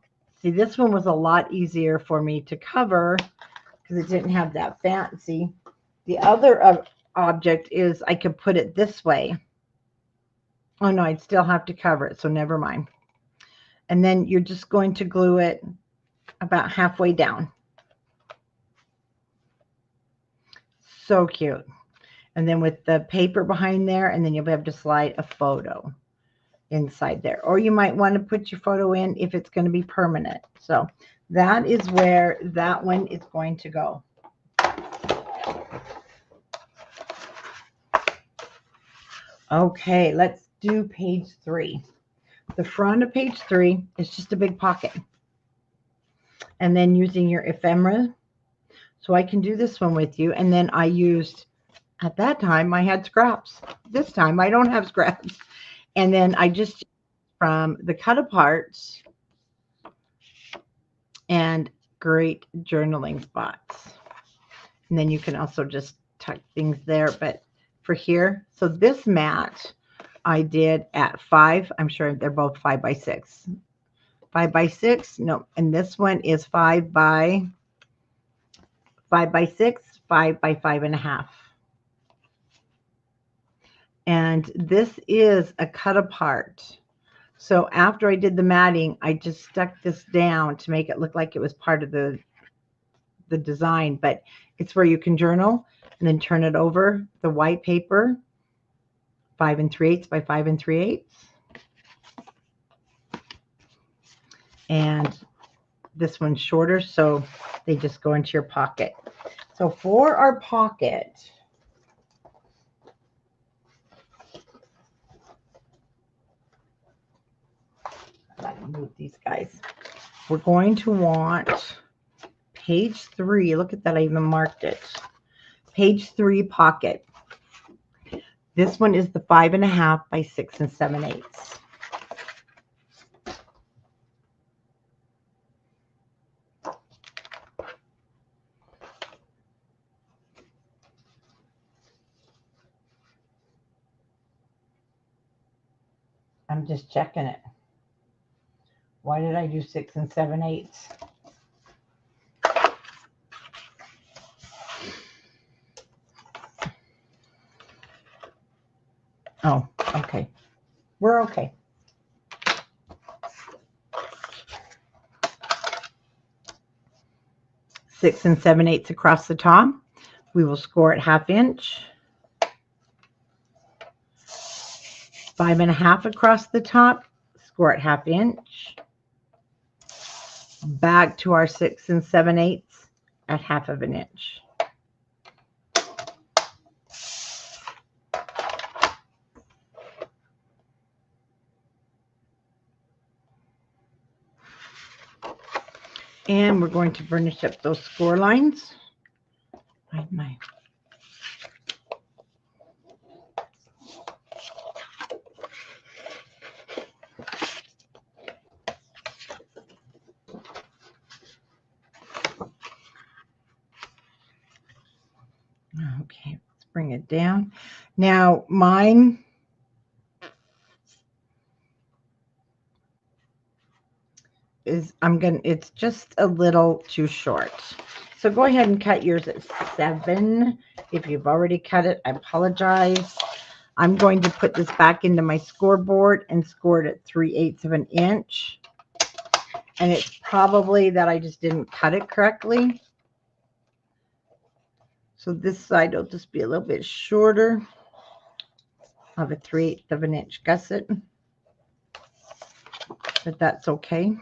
see, this one was a lot easier for me to cover because it didn't have that fancy. The other object is I could put it this way. Oh no, I'd still have to cover it, so never mind. And then you're just going to glue it about halfway down. So cute. And then with the paper behind there, and then you'll be able to slide a photo inside there. Or you might want to put your photo in if it's going to be permanent. So that is where that one is going to go. Okay, let's do page 3. The front of page 3 is just a big pocket. And then using your ephemera. So I can do this one with you. And then I used, at that time, I had scraps. This time I don't have scraps. And then I just, from the cut aparts and great journaling spots. And then you can also just tuck things there. But for here, so this mat I did at 5. I'm sure they're both 5 by 6. 5 by 6. No, and this one is 5 by 6, 5 by 5.5. And this is a cut apart. So after I did the matting, I just stuck this down to make it look like it was part of the design, but it's where you can journal and then turn it over the white paper, 5 3/8 by 5 3/8. And this one's shorter, so they just go into your pocket. So for our pocket, I'll move these guys. we're going to want page 3. Look at that, I even marked it. Page 3 pocket. This one is the 5.5 by 6 7/8. I'm just checking it. Why did I do 6 7/8? Oh, okay. We're okay. Six 7/8 across the top. We will score it 1/2 inch. 5.5 across the top. Score it 1/2 inch. Back to our 6 7/8 at 1/2 inch. And we're going to burnish up those score lines. Okay, let's bring it down. Now mine is, it's just a little too short. So go ahead and cut yours at 7. If you've already cut it, I apologize. I'm going to put this back into my scoreboard and score it at 3/8 of an inch. And it's probably that I just didn't cut it correctly. So this side will just be a little bit shorter of a 3/8 of an inch gusset. But that's okay.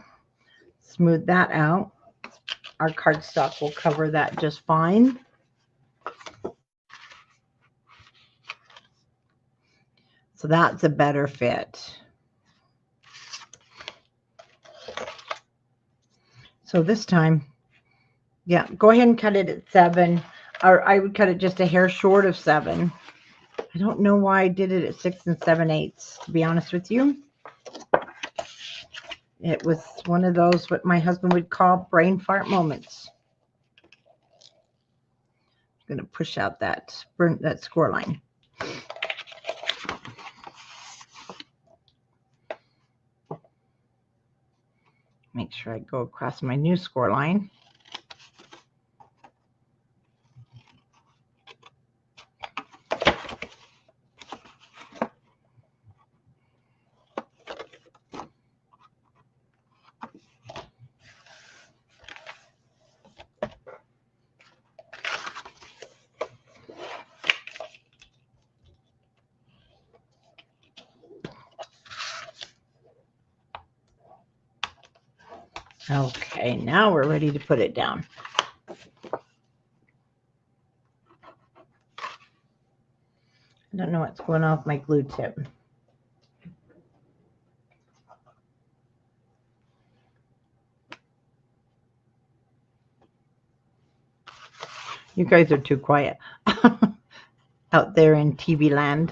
Smooth that out. Our cardstock will cover that just fine. So that's a better fit. So this time, yeah, go ahead and cut it at 7. Or I would cut it just a hair short of 7. I don't know why I did it at 6 7/8, to be honest with you. It was one of those, what my husband would call brain fart moments. I'm going to push out that score line. Make sure I go across my new score line. Okay, now we're ready to put it down. I don't know what's going on with my glue tip. You guys are too quiet out there in TV land.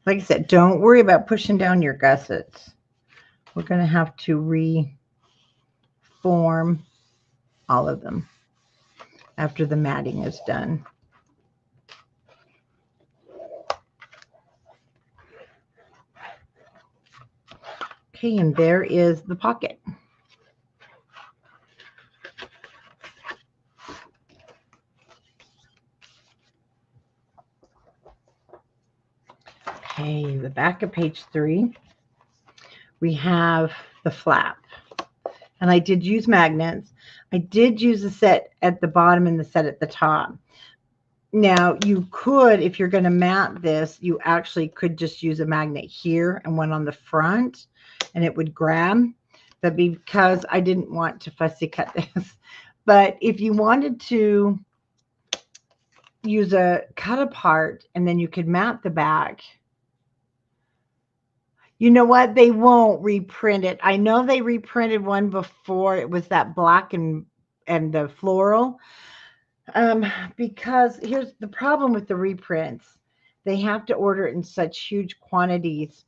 Like I said, don't worry about pushing down your gussets. We're going to have to reform all of them after the matting is done. Okay, and there is the pocket. Okay, the back of page 3, we have the flap. And I did use magnets. I did use a set at the bottom and the set at the top. Now, you could, if you're going to mat this, you actually could just use a magnet here and one on the front, and it would grab. But because I didn't want to fussy cut this, But if you wanted to use a cut apart and then you could mat the back, you know what? They won't reprint it. I know they reprinted one before. It was that black and the floral. Because here's the problem with the reprints. They have to order it in such huge quantities,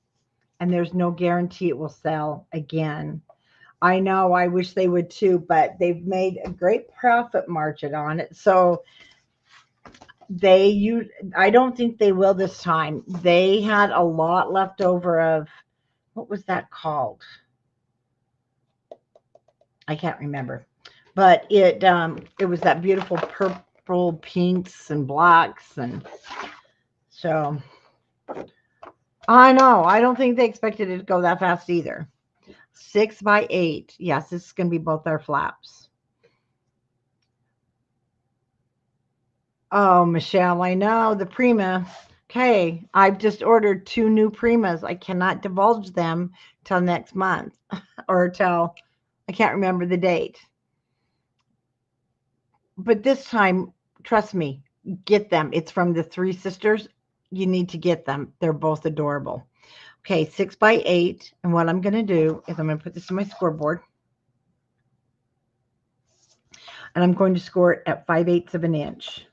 and there's no guarantee it will sell again. I know, I wish they would too, but they've made a great profit margin on it. So I don't think they will this time. They had a lot left over of, what was that called? I can't remember. But it was that beautiful purple, pinks and blacks, and so I know, I don't think they expected it to go that fast either. 6 by 8. Yes, this is going to be both our flaps. Oh, Michelle, I know the Prima. Okay, I've just ordered 2 new Primas. I cannot divulge them till next month or till I can't remember the date. But this time, trust me, get them. It's from the Three Sisters. You need to get them. They're both adorable. Okay, 6 by 8. And what I'm going to do is I'm going to put this in my scoreboard. And I'm going to score it at 5/8 of an inch.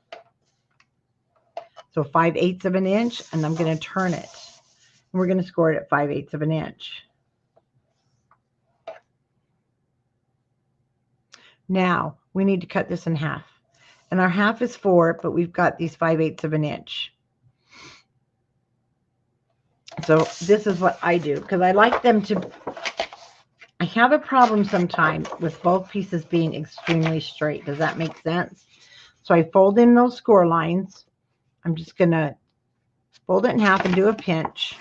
So 5/8 of an inch, and I'm going to turn it. And we're going to score it at 5/8 of an inch. Now, we need to cut this in half. And our half is 4, but we've got these 5/8 of an inch. So this is what I do, because I like them to, I have a problem sometimes with both pieces being extremely straight. Does that make sense? So I fold in those score lines. I'm just going to fold it in half and do a pinch.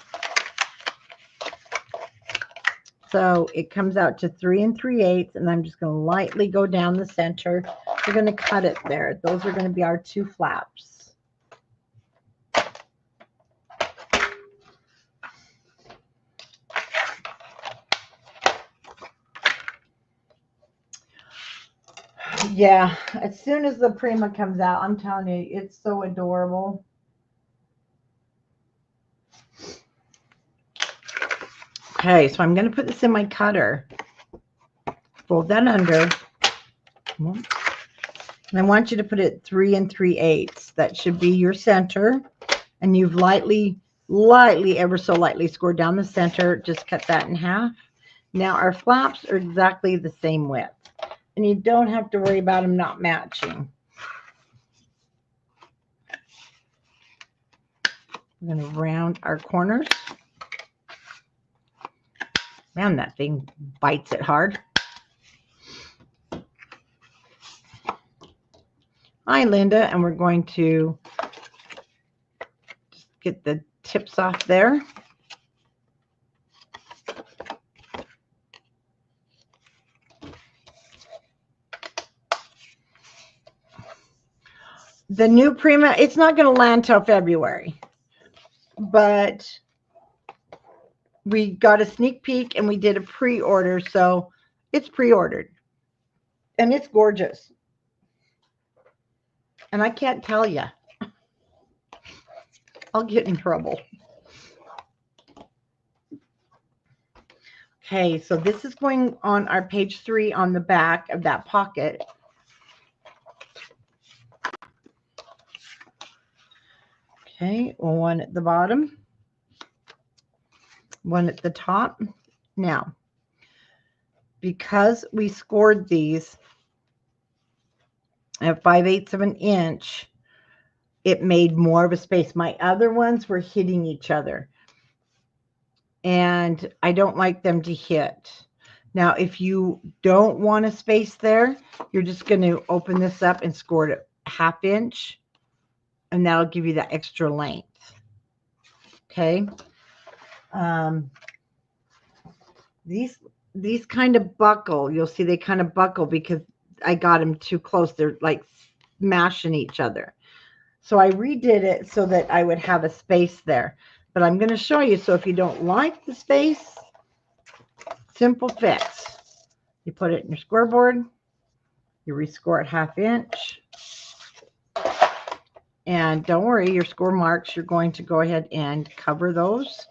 So it comes out to 3 3/8, and I'm just going to lightly go down the center. We're going to cut it there. Those are going to be our 2 flaps. Yeah, as soon as the Prima comes out, I'm telling you, it's so adorable. Okay, so I'm going to put this in my cutter. Fold that under. And I want you to put it 3 3/8. That should be your center. And you've lightly, ever so lightly scored down the center. Just cut that in half. Now our flaps are exactly the same width. And you don't have to worry about them not matching. We're going to round our corners. Man, that thing bites it hard. Hi, Linda. And we're going to just get the tips off there. The new Prima, it's not going to land till February. But we got a sneak peek and we did a pre-order, so it's pre-ordered. And it's gorgeous. And I can't tell you. I'll get in trouble. Okay, so this is going on our page 3 on the back of that pocket. Okay, one at the bottom, one at the top. Now, because we scored these at 5/8 of an inch, it made more of a space. My other ones were hitting each other, and I don't like them to hit. Now, if you don't want a space there, you're just going to open this up and score it a 1/2 inch. And that'll give you that extra length. Okay. These kind of buckle. You'll see they kind of buckle because I got them too close. They're like smashing each other. So I redid it so that I would have a space there. But I'm going to show you. So if you don't like the space, simple fix. You put it in your scoreboard. You rescore it 1/2 inch. And don't worry, your score marks, you're going to go ahead and cover those.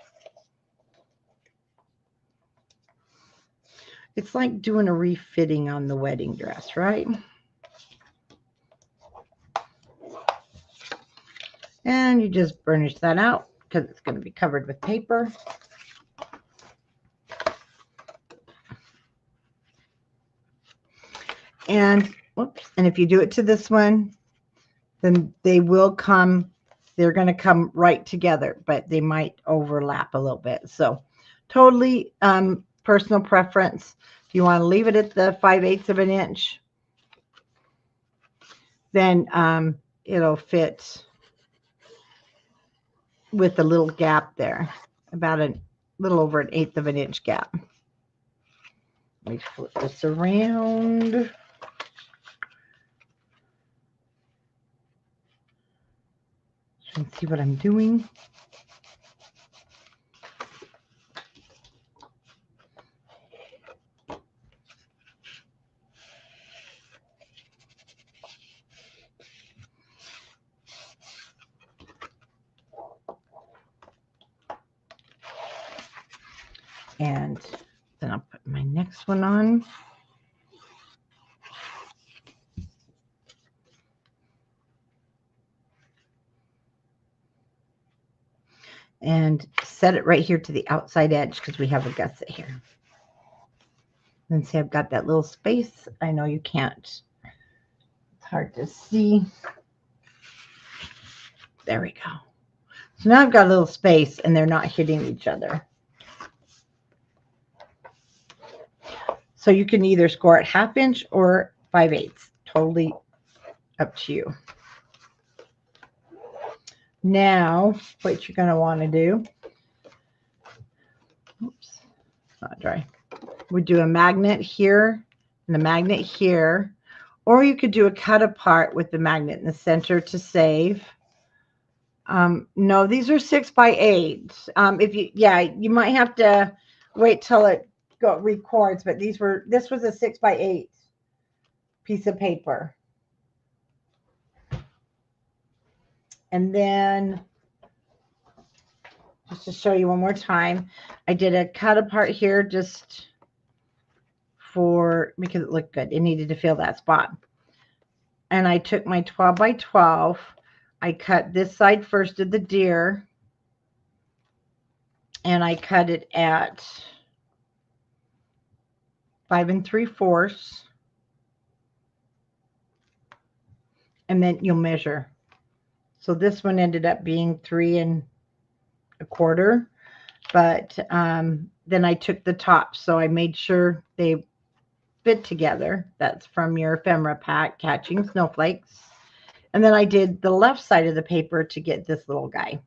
It's like doing a refitting on the wedding dress, right? And you just burnish that out because it's going to be covered with paper. And whoops, and if you do it to this one, then they will come, they're going to come right together, but they might overlap a little bit. So totally personal preference. If you want to leave it at the 5/8 of an inch, then it'll fit with a little gap there, about a little over 1/8 of an inch gap. Let me flip this around. And see what I'm doing. And then I'll put my next one on. And set it right here to the outside edge because we have a gusset here. And see, I've got that little space. I know you can't. It's hard to see. There we go. So now I've got a little space and they're not hitting each other. So you can either score it 1/2 inch or 5/8. Totally up to you. Now, what you're going to want to do, oops, it's not dry. We do a magnet here and a magnet here, or you could do a cut apart with the magnet in the center to save. No, these are 6x8. If you, yeah, you might have to wait till it records, but this was a 6x8 piece of paper. And then, just to show you one more time, I did a cut apart here just because it looked good. It needed to fill that spot. And I took my 12x12. I cut this side first of the deer. And I cut it at 5 3/4. And then you'll measure. So this one ended up being 3 1/4, but then I took the top, so I made sure they fit together. That's from your ephemera pack, Catching Snowflakes. And then I did the left side of the paper to get this little guy.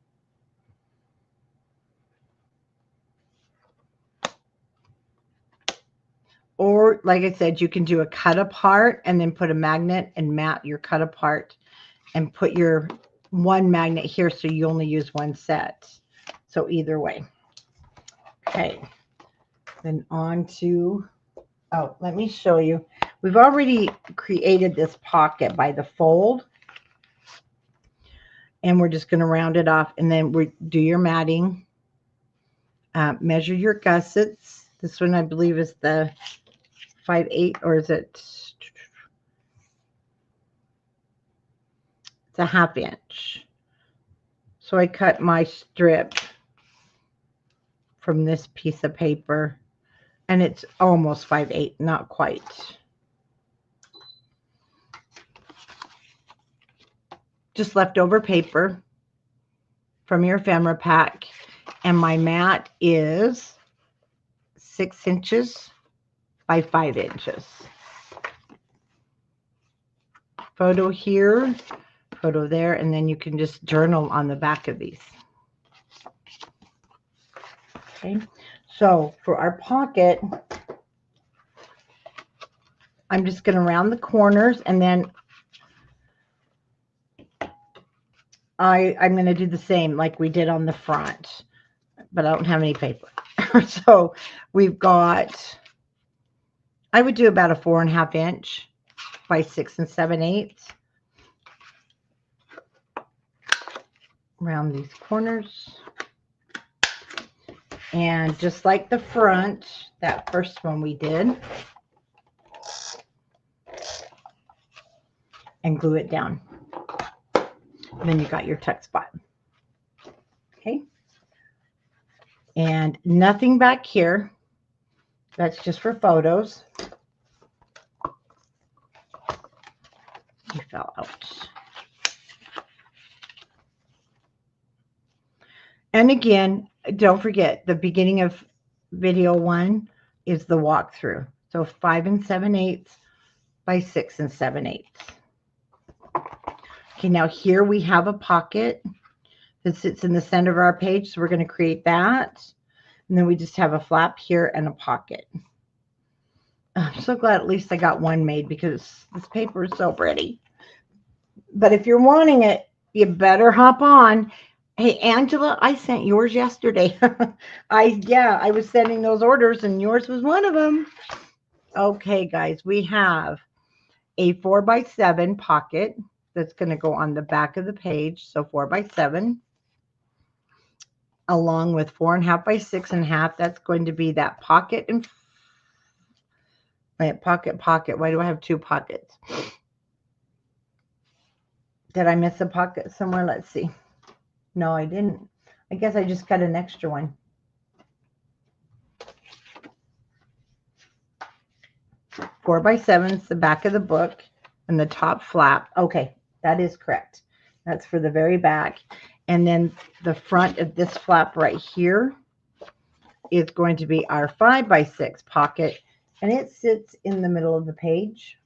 Or, like I said, you can do a cut apart and then put a magnet and mat your cut apart and put your one magnet here so you only use one set. So either way. Okay. Then on to, oh, let me show you. We've already created this pocket by the fold. And we're just going to round it off. And then we do your matting. Measure your gussets. This one, I believe, is the 5/8, or is it? It's a 1/2 inch. So I cut my strip from this piece of paper, and it's almost 5/8, not quite. Just leftover paper from your ephemera pack, and my mat is 6 inches by 5 inches. Photo here, photo there, and then you can just journal on the back of these. Okay, so for our pocket, I'm just going to round the corners, and then I'm going to do the same like we did on the front, but I don't have any paper. So we've got, I would do about a 4 1/2 inch by 6 7/8 around these corners. And just like the front, that first one we did, and glue it down. And then you got your tuck spot. Okay. And nothing back here. That's just for photos. You fell out. And again, don't forget, the beginning of video 1 is the walkthrough. So 5 7/8 by 6 7/8. Okay, now here we have a pocket that sits in the center of our page. So we're going to create that. And then we just have a flap here and a pocket. I'm so glad at least I got one made because this paper is so pretty. But if you're wanting it, you better hop on. Hey, Angela, I sent yours yesterday. I was sending those orders and yours was one of them. Okay, guys, we have a 4 by 7 pocket that's going to go on the back of the page. So 4 by 7, along with 4.5 by 6.5. That's going to be that pocket and pocket. Why do I have 2 pockets? Did I miss a pocket somewhere? Let's see. No, I didn't. I guess I just cut an extra one. Four by 7 is the back of the book and the top flap. Okay, that is correct. That's for the very back. And then the front of this flap right here is going to be our 5 by 6 pocket, and it sits in the middle of the page.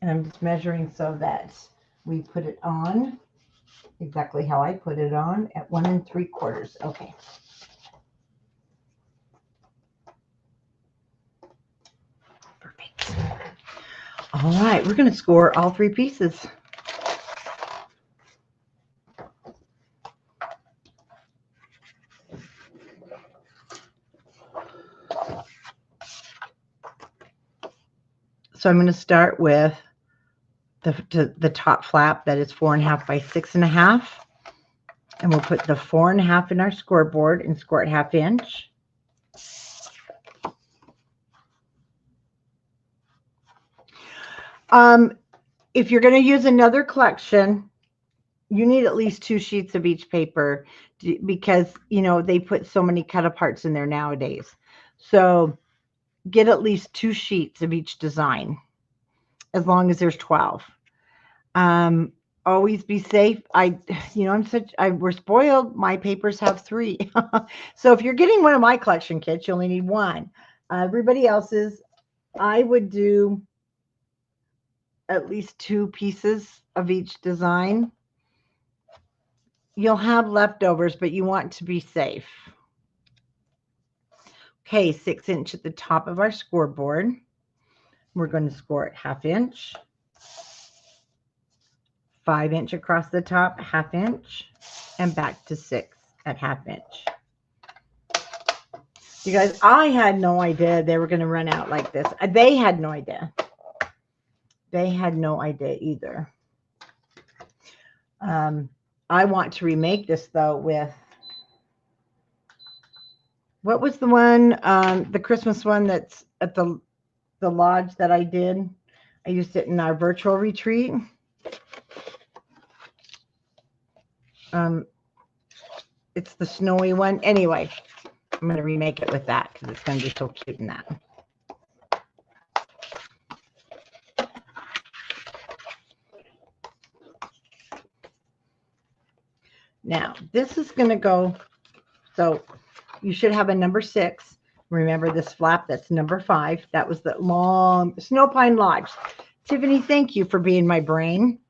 And I'm just measuring so that we put it on exactly how I put it on at 1 3/4. Okay. Perfect. All right, we're going to score all 3 pieces. So I'm going to start with the top flap that is 4.5 by 6.5, and we'll put the 4.5 in our scoreboard and score it 1/2 inch. If you're going to use another collection, you need at least 2 sheets of each paper because, you know, they put so many cut aparts in there nowadays. So get at least 2 sheets of each design, as long as there's 12. Always be safe. We're spoiled. My papers have 3. So if you're getting one of my collection kits, you only need 1. Everybody else's, I would do at least 2 pieces of each design. You'll have leftovers, but you want to be safe. Okay, 6 inch at the top of our scoreboard. We're going to score it 1/2 inch. 5 inch across the top, 1/2 inch, and back to 6 at 1/2 inch. You guys, I had no idea they were going to run out like this. They had no idea. They had no idea either. I want to remake this though with, what was the one, the Christmas one that's at the lodge that I did? I used it in our virtual retreat. It's the snowy one. Anyway, I'm going to remake it with that because it's going to be so cute in that. Now, this is going to go, so you should have a number 6. Remember this flap, that's number 5. That was the long Snow Pine Lodge. Tiffany, thank you for being my brain.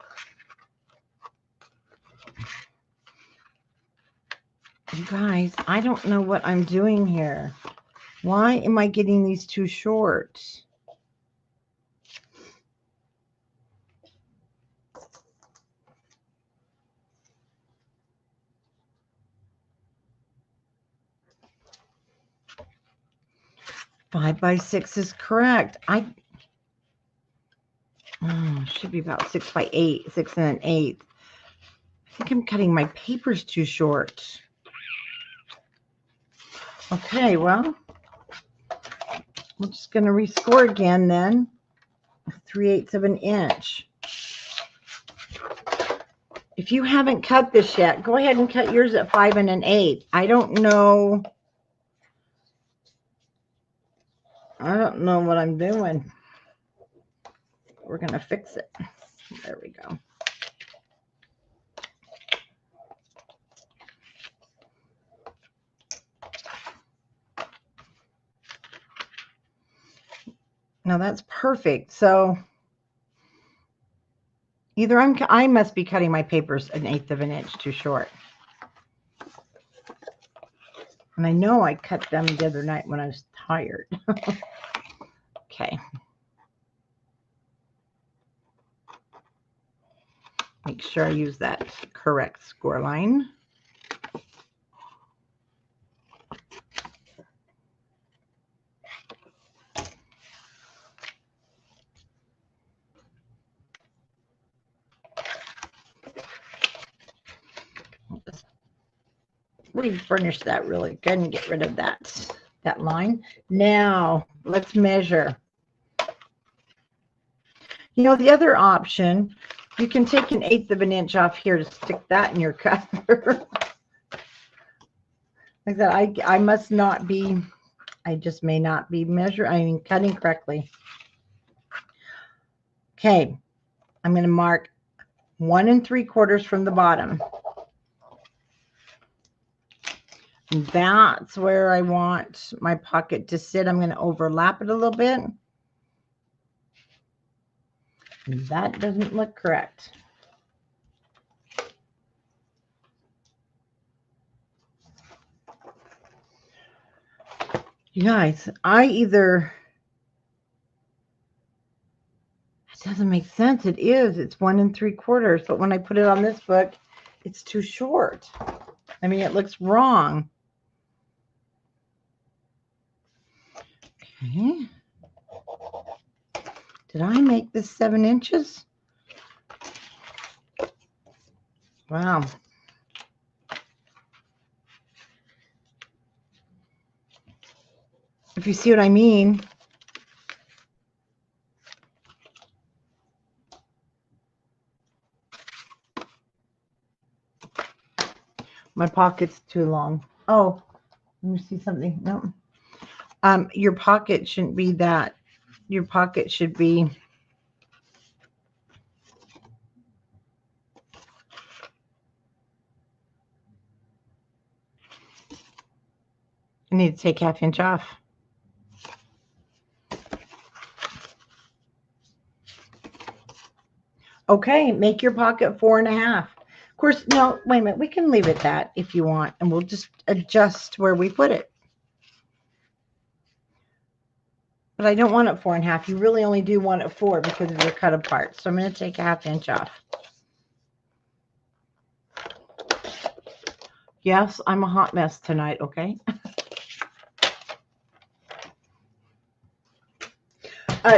You guys, I don't know what I'm doing here. Why am I getting these too short? 5 by 6 is correct. Should be about 6 by 8, 6 and an 8. I think I'm cutting my papers too short. Okay, well, we're just going to rescore again then. 3/8 of an inch. If you haven't cut this yet, go ahead and cut yours at 5 and an 8. I don't know what I'm doing. We're going to fix it. There we go. Now that's perfect. So either I must be cutting my papers 1/8 of an inch too short. And I know I cut them the other night when I was tired. Okay. Make sure I use that correct score line. Refurnish that really good and get rid of that line. Now let's measure. You know, the other option, you can take 1/8 of an inch off here to stick that in your cutter. Like that, I must not be, I just may not be cutting correctly. Okay, I'm going to mark 1 3/4 from the bottom. And that's where I want my pocket to sit. I'm going to overlap it a little bit. And that doesn't look correct. You guys, it doesn't make sense. It's 1 3/4, but when I put it on this book, it's too short. I mean, it looks wrong. Okay. Did I make this 7 inches? Wow. If you see what I mean. My pocket's too long. Oh, let me see something. No. Your pocket shouldn't be that. Your pocket should be. I need to take 1/2 inch off. Okay, make your pocket 4 1/2. Of course, no, wait a minute. We can leave it that if you want, and we'll just adjust where we put it. But I don't want it 4 1/2. You really only do want it 4 because of your cut apart. So I'm going to take 1/2 inch off. Yes, I'm a hot mess tonight, okay?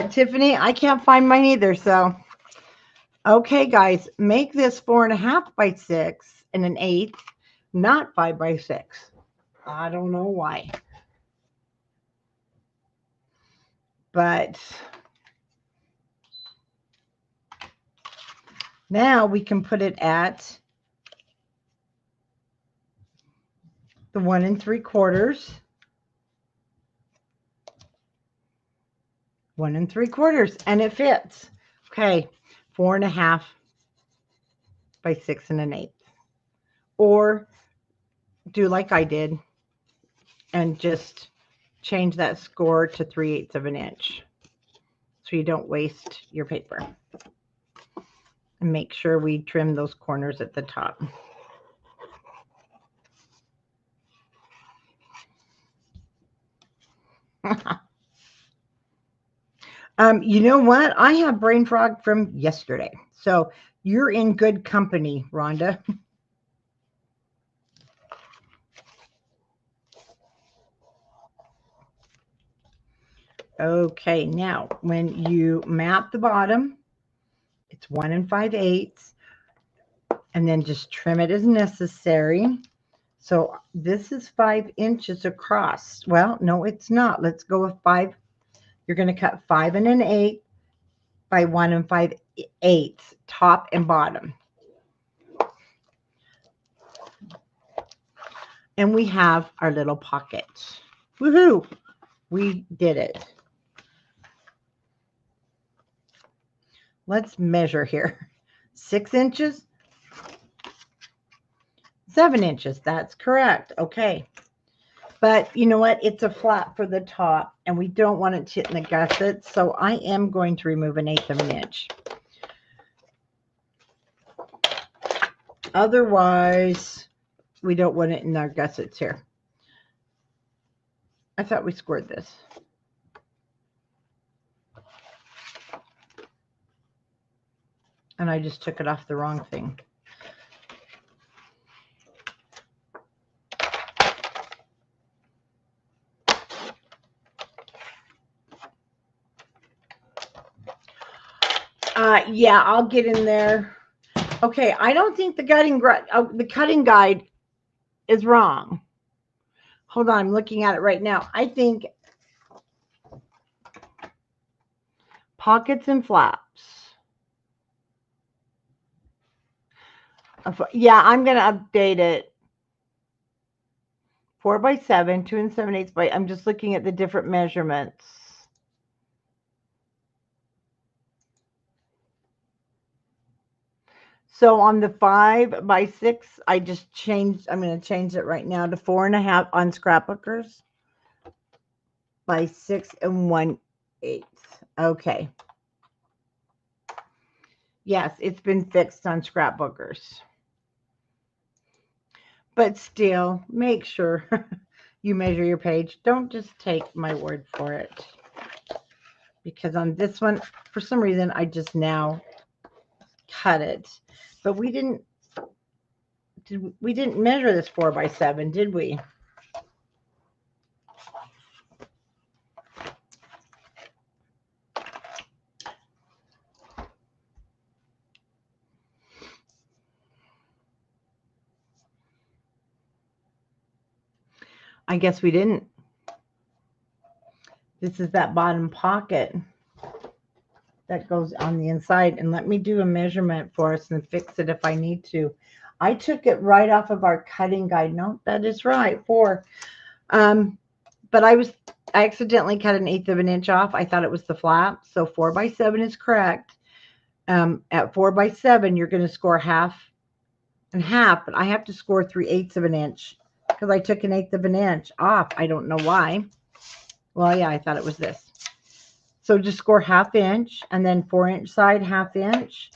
Tiffany, I can't find mine either, so. Okay, guys, make this 4 1/2 by 6 and 1/8, not 5 by 6. I don't know why. But now we can put it at the 1 3/4. 1 3/4, and it fits. Okay, 4 1/2 by 6 and 1/8. Or do like I did and just change that score to 3/8 of an inch so you don't waste your paper. And make sure we trim those corners at the top. You know what? I have brain fog from yesterday. So you're in good company, Rhonda. Okay, now when you map the bottom, it's 1 5/8, and then just trim it as necessary. So this is 5 inches across. Well, no, it's not. Let's go with 5. You're going to cut 5 and an 8 by 1 5/8, top and bottom. And we have our little pocket. Woohoo! We did it. Let's measure here. 6 inches, 7 inches. That's correct. Okay. But you know what? It's a flat for the top, and we don't want it to hit in the gussets, so I am going to remove 1/8 of an inch. Otherwise, we don't want it in our gussets here. I thought we scored this. And I just took it off the wrong thing. Yeah, I'll get in there. Okay, I don't think the cutting guide is wrong. Hold on, I'm looking at it right now. I think pockets and flaps. Yeah, I'm going to update it. 4 by 7, 2 7/8 by. I'm just looking at the different measurements. So on the 5 by 6, I just changed. I'm going to change it right now to 4.5 on scrapbookers by 6 1/8. Okay. Yes, it's been fixed on scrapbookers. But still, make sure you measure your page. Don't just take my word for it. Because on this one, for some reason, I just now cut it. But we didn't measure this 4 by 7, did we? I guess we didn't. This is that bottom pocket that goes on the inside. And let me do a measurement for us and fix it if I need to. I took it right off of our cutting guide. No, that is right, 4. But I accidentally cut 1/8 of an inch off. I thought it was the flap. So 4 by 7 is correct. At 4 by 7, you're going to score half and half, but I have to score 3/8 of an inch because I took 1/8 of an inch off. I don't know why. Well, yeah, I thought it was this. So just score 1/2 inch, and then 4-inch side 1/2 inch.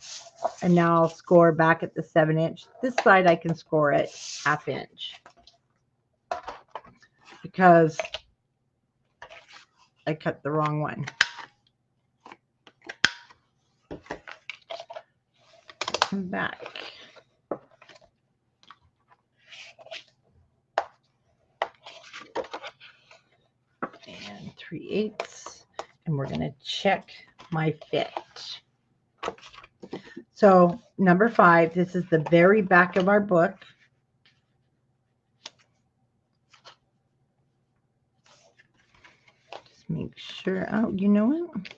And now I'll score back at the 7-inch. This side I can score at 1/2 inch because I cut the wrong one. Come back. And 3/8, and we're going to check my fit. So number 5, this is the very back of our book. Just make sure. Oh, you know what?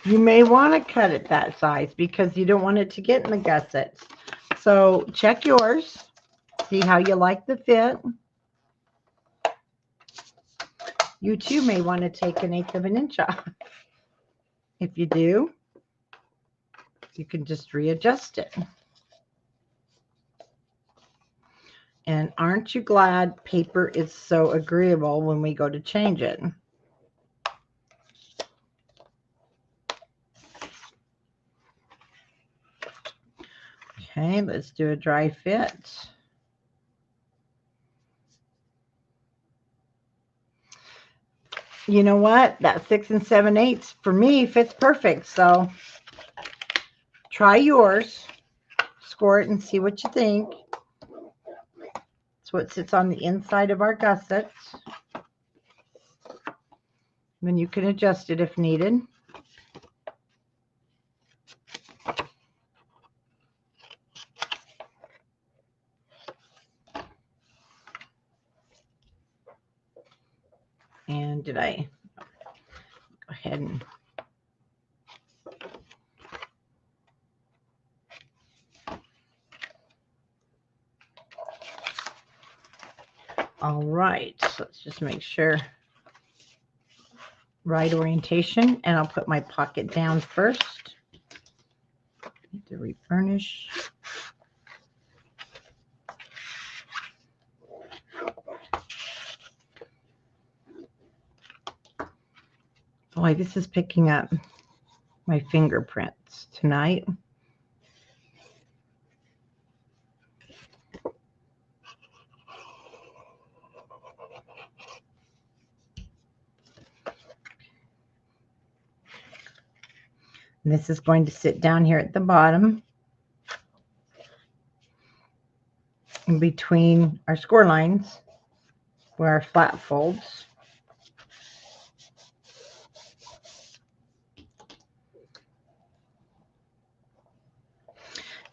You may want to cut it that size because you don't want it to get in the gussets. So check yours. See how you like the fit. You too may want to take 1/8 of an inch off. If you do, you can just readjust it. And aren't you glad paper is so agreeable when we go to change it? Okay, let's do a dry fit. You know what? That 6 7/8 for me fits perfect. So try yours, score it, and see what you think. It's what sits on the inside of our gussets. Then you can adjust it if needed. And did I go ahead and all right, so let's just make sure right orientation, and I'll put my pocket down first. Need to refurnish. Boy, this is picking up my fingerprints tonight. And this is going to sit down here at the bottom in between our score lines where our flat folds.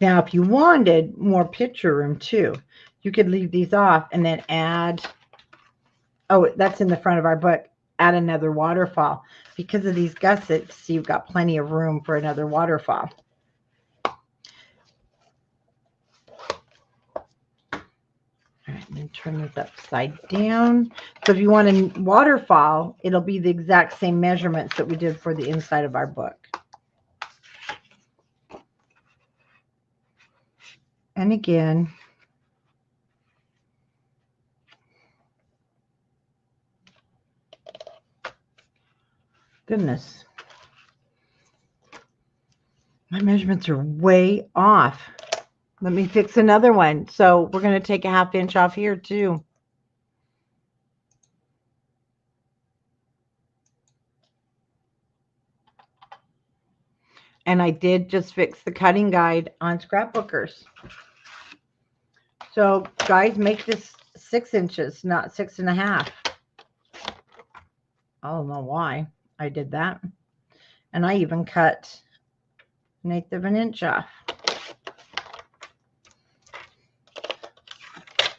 Now, if you wanted more picture room too, you could leave these off and then add, oh, that's in the front of our book, add another waterfall. Because of these gussets, you've got plenty of room for another waterfall. All right, and then turn this upside down. So if you want a waterfall, it'll be the exact same measurements that we did for the inside of our book. And again, goodness, my measurements are way off. Let me fix another one. So we're going to take a 1/2 inch off here too. And I did just fix the cutting guide on scrapbookers. So guys, make this 6 inches, not 6.5. I don't know why I did that. And I even cut 1/8 of an inch off.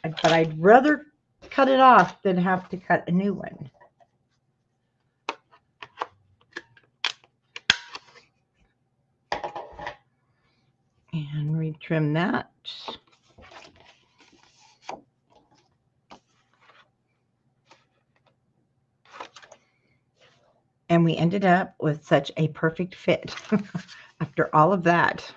But I'd rather cut it off than have to cut a new one. And retrim that. And we ended up with such a perfect fit after all of that.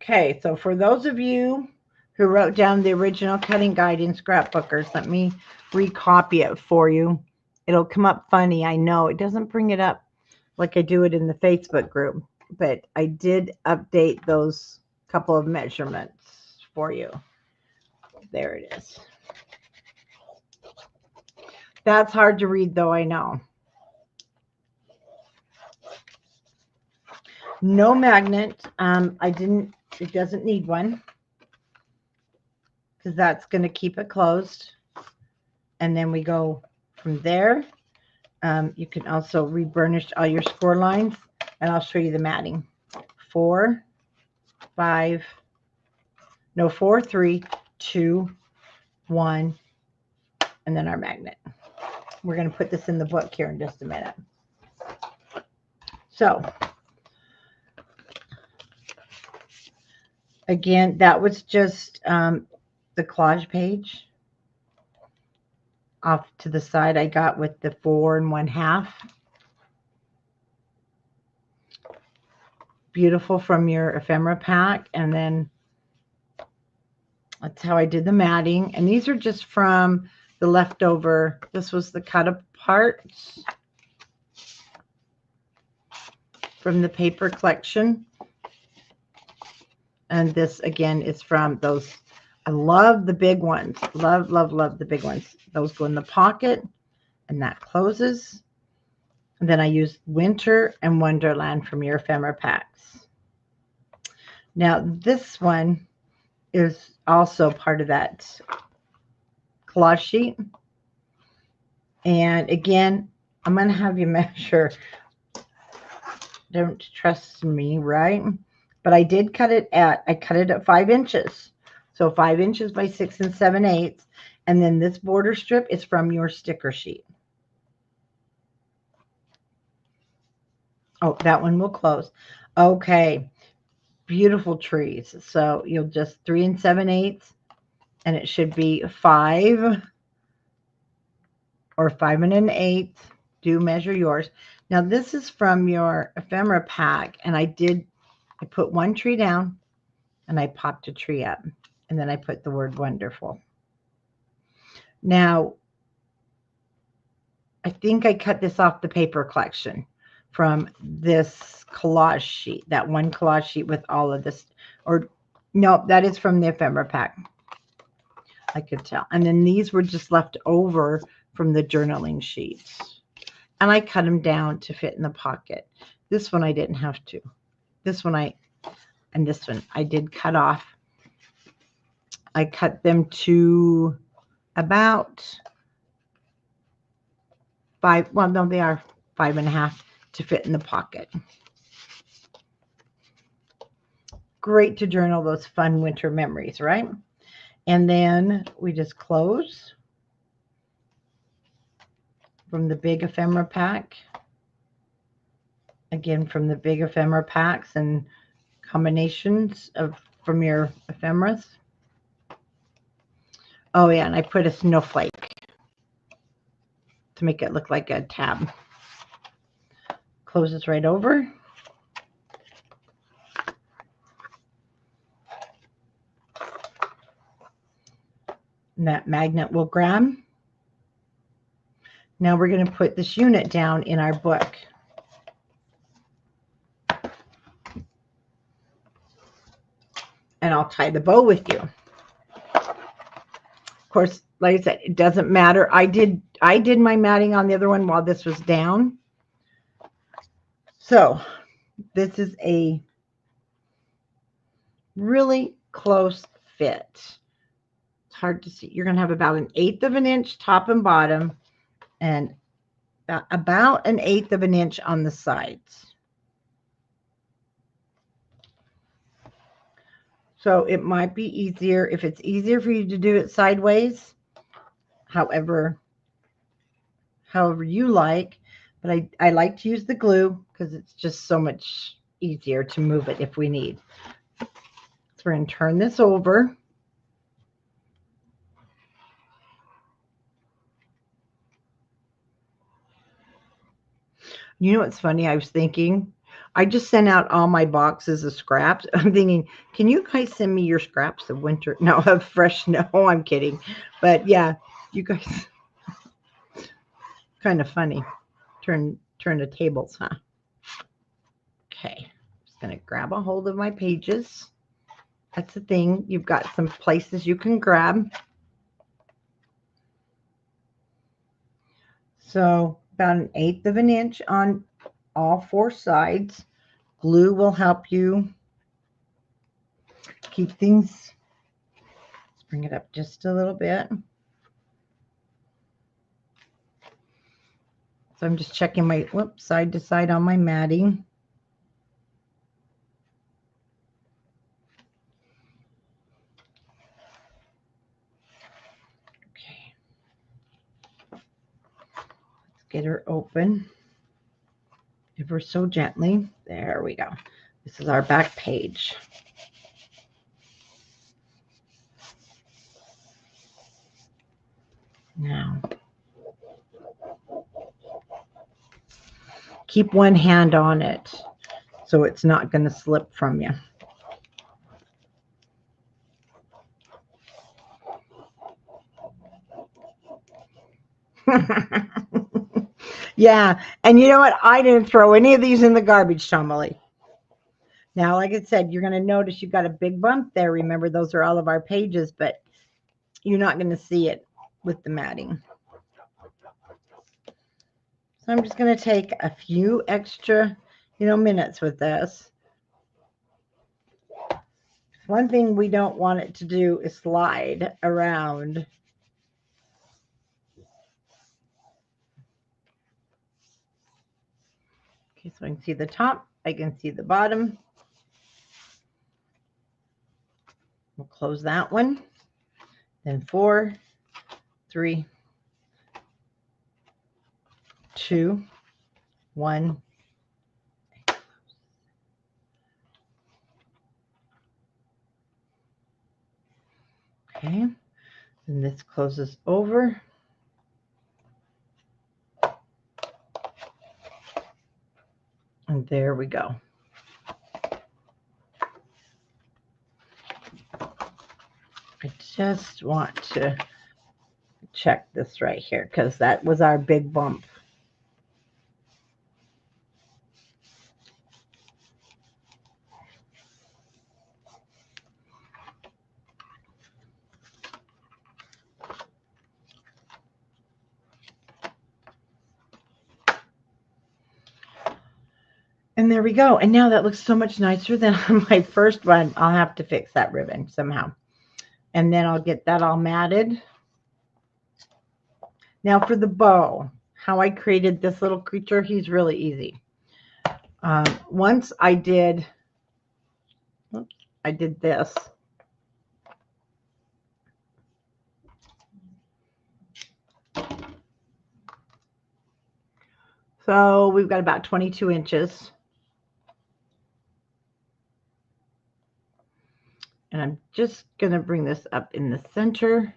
Okay, so for those of you who wrote down the original cutting guide in scrapbookers, let me recopy it for you. It'll come up funny, I know. It doesn't bring it up like I do it in the Facebook group, but I did update those couple of measurements for you. There it is. That's hard to read though, I know. No magnet. It doesn't need one because that's going to keep it closed. And then we go from there. You can also reburnish all your score lines, and I'll show you the matting. 4, 5, no, 4, 3, 2, 1, and then our magnet. We're going to put this in the book here in just a minute. So, again, that was just the collage page. Off to the side, I got with the 4 1/2. Beautiful from your ephemera pack. And then that's how I did the matting. And these are just from the leftover. This was the cut apart from the paper collection. And this again is from those. I love the big ones. Love, love, love the big ones. Those go in the pocket and that closes. And then I use Winter and Wonderland from your ephemera packs. Now this one is also part of that collage sheet. And again, I'm going to have you measure. Don't trust me, right? But I did cut it at 5 inches. So 5 inches by 6 7/8. And then this border strip is from your sticker sheet. Oh, that one will close. Okay. Beautiful trees. So you'll just 3 7/8, and it should be 5 or 5 1/8. Do measure yours. Now this is from your ephemera pack, and I put one tree down and I popped a tree up, and then I put the word wonderful. Now I think I cut this off the paper collection from this collage sheet, that one collage sheet with all of this, or no, that is from the ephemera pack. I could tell. And then these were just left over from the journaling sheets. And I cut them down to fit in the pocket. This one I didn't have to. This one and this one I did cut off. I cut them to about 5, well, no, they are 5 1/2 to fit in the pocket. Great to journal those fun winter memories, right? And then we just close from the big ephemera pack. Again, from the big ephemera packs and combinations from your ephemeras. Oh yeah, and I put a snowflake to make it look like a tab. Closes right over. And that magnet will grab. Now we're going to put this unit down in our book. And I'll tie the bow with you. Of course, like I said, it doesn't matter. I did my matting on the other one while this was down. So this is a really close fit. It's hard to see. You're going to have about 1/8 of an inch top and bottom, and about 1/8 of an inch on the sides. So it might be easier, if it's easier for you to do it sideways, however you like. But I like to use the glue because it's just so much easier to move it if we need. So we're going to turn this over. You know what's funny? I was thinking, I just sent out all my boxes of scraps. I'm thinking, can you guys send me your scraps of winter? No, of fresh snow. I'm kidding. But yeah, you guys, kind of funny. Turn the tables, huh? Okay. Just going to grab a hold of my pages. That's the thing. You've got some places you can grab. So about 1/8 of an inch on all 4 sides. Glue will help you keep things. Let's bring it up just a little bit. So I'm just checking my side to side on my matting. Okay. Let's get her open ever so gently. There we go. This is our back page. Now, keep one hand on it so it's not going to slip from you. Yeah, and you know what? I didn't throw any of these in the garbage, Shamali. Now, like I said, you're going to notice you've got a big bump there. Remember, those are all of our pages, but you're not going to see it with the matting. So I'm just going to take a few extra, minutes with this. One thing we don't want it to do is slide around. Okay, so I can see the top, I can see the bottom. We'll close that one. Then 4, 3, 2, 1. Okay, and this closes over. And there we go. I just want to check this right here because that was our big bump. And there we go. And now that looks so much nicer than on my first one. I'll have to fix that ribbon somehow. And then I'll get that all matted. Now for the bow, how I created this little creature, he's really easy. Once I did this. So we've got about 22 inches. And I'm just going to bring this up in the center.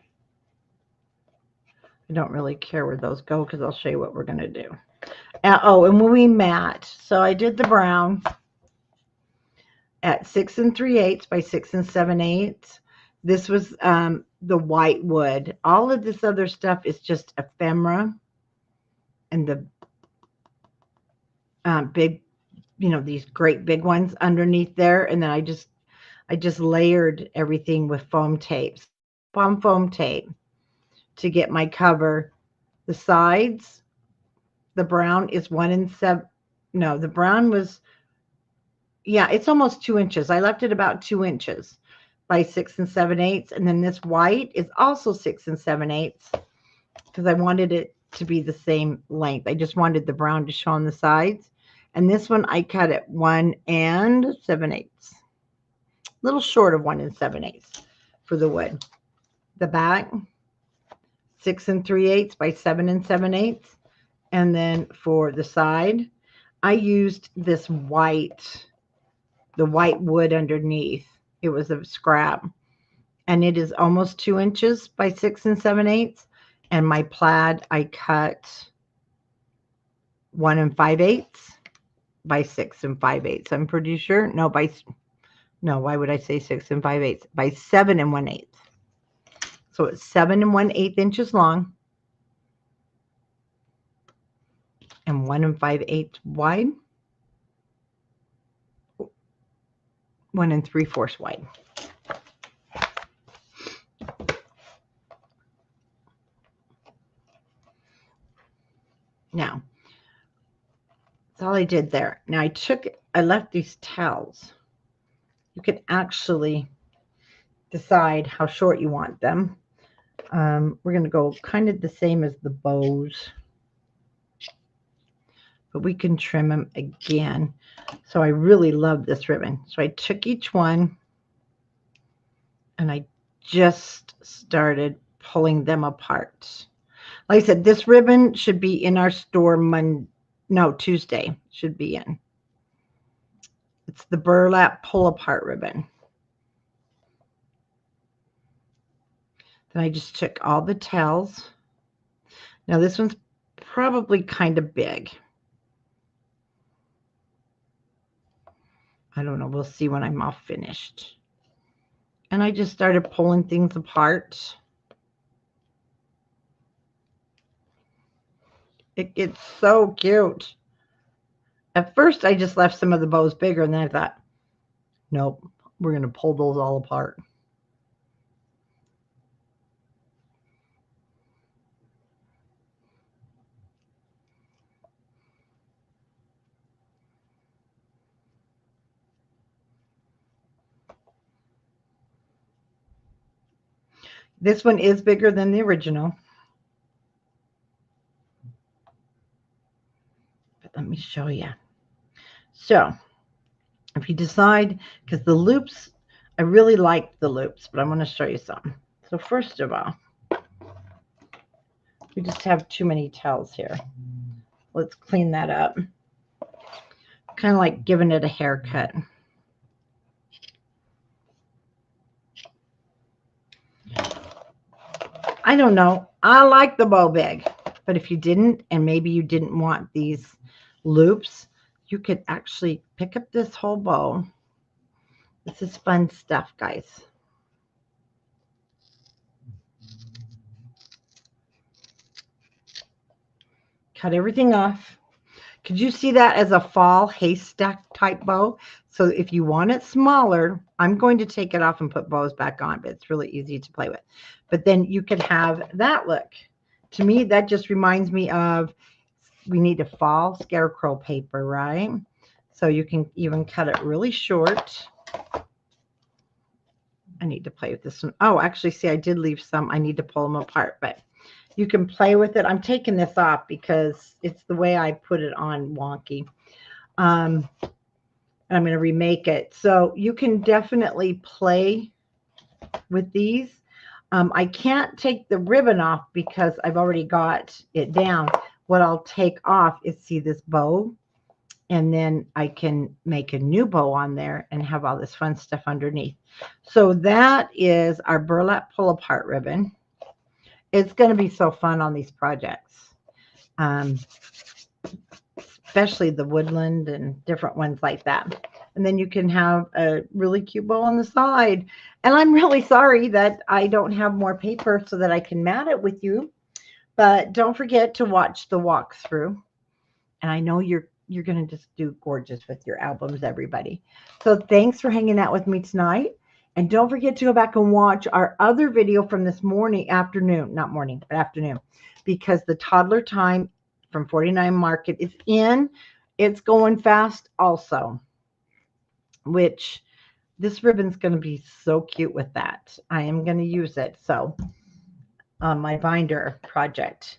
I don't really care where those go because I'll show you what we're going to do. And when we mat, so I did the brown at 6 3/8 by 6 7/8. This was the white wood. All of this other stuff is just ephemera. And the big, these great big ones underneath there. And then I just layered everything with foam tapes. Foam tape to get my cover. The sides, the brown is 1 7. No, the brown was, yeah, it's almost 2 inches. I left it about 2 inches by 6 7/8. And then this white is also 6 7/8 because I wanted it to be the same length. I just wanted the brown to show on the sides. And this one I cut at 1 7/8. A little short of 1 7/8 for the wood. The back, 6 3/8 by 7 7/8. And then for the side, I used this white, the white wood underneath. It was a scrap. And it is almost 2 inches by 6 7/8. And my plaid, I cut 1 5/8 by 6 5/8. I'm pretty sure. No, why would I say 6 5/8? By 7 1/8. So it's 7 1/8 inches long and 1 5/8 wide, 1 3/4 wide. Now, that's all I did there. Now I left these tails. You can actually decide how short you want them. We're going to go kind of the same as the bows, but we can trim them again. So I really love this ribbon. So I took each one and I just started pulling them apart. Like I said, this ribbon should be in our store Tuesday should be in. It's the burlap pull apart ribbon. Then I just took all the tails. Now this one's probably kind of big. I don't know. We'll see when I'm all finished. And I just started pulling things apart. It gets so cute. At first, I just left some of the bows bigger, and then I thought, Nope. We're going to pull those all apart. This one is bigger than the original. But let me show you. So if you decide, because the loops, I really like the loops, but I'm going to show you something. So first of all, we just have too many tails here. Let's clean that up. Kind of like giving it a haircut. I don't know. I like the bow bag, but if you didn't, and maybe you didn't want these loops, you could actually pick up this whole bow. This is fun stuff, guys. Cut everything off. Could you see that as a fall haystack type bow? So if you want it smaller, I'm going to take it off and put bows back on, but it's really easy to play with. But then you could have that look. To me, that just reminds me of, we need a fall scarecrow paper, right? So you can even cut it really short. I need to play with this one. Oh, actually, see, I did leave some. I need to pull them apart, but you can play with it. I'm taking this off because it's the way I put it on wonky. I'm going to remake it. So you can definitely play with these. I can't take the ribbon off because I've already got it down. What I'll take off is, see this bow, and then I can make a new bow on there and have all this fun stuff underneath. So that is our burlap pull apart ribbon. It's going to be so fun on these projects, especially the woodland and different ones like that. And then you can have a really cute bow on the side. And I'm really sorry that I don't have more paper so that I can mat it with you. But don't forget to watch the walkthrough. And I know you're going to just do gorgeous with your albums, everybody. So thanks for hanging out with me tonight. And don't forget to go back and watch our other video from this afternoon, not morning, but afternoon, because the toddler time from 49 Market is in. It's going fast also, which this ribbon's going to be so cute with that. I am going to use it. So on my binder project.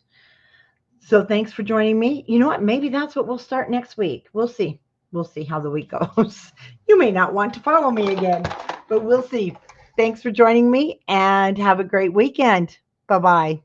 So thanks for joining me. You know what? Maybe that's what we'll start next week. We'll see. We'll see how the week goes. You may not want to follow me again, but we'll see. Thanks for joining me and have a great weekend. Bye-bye.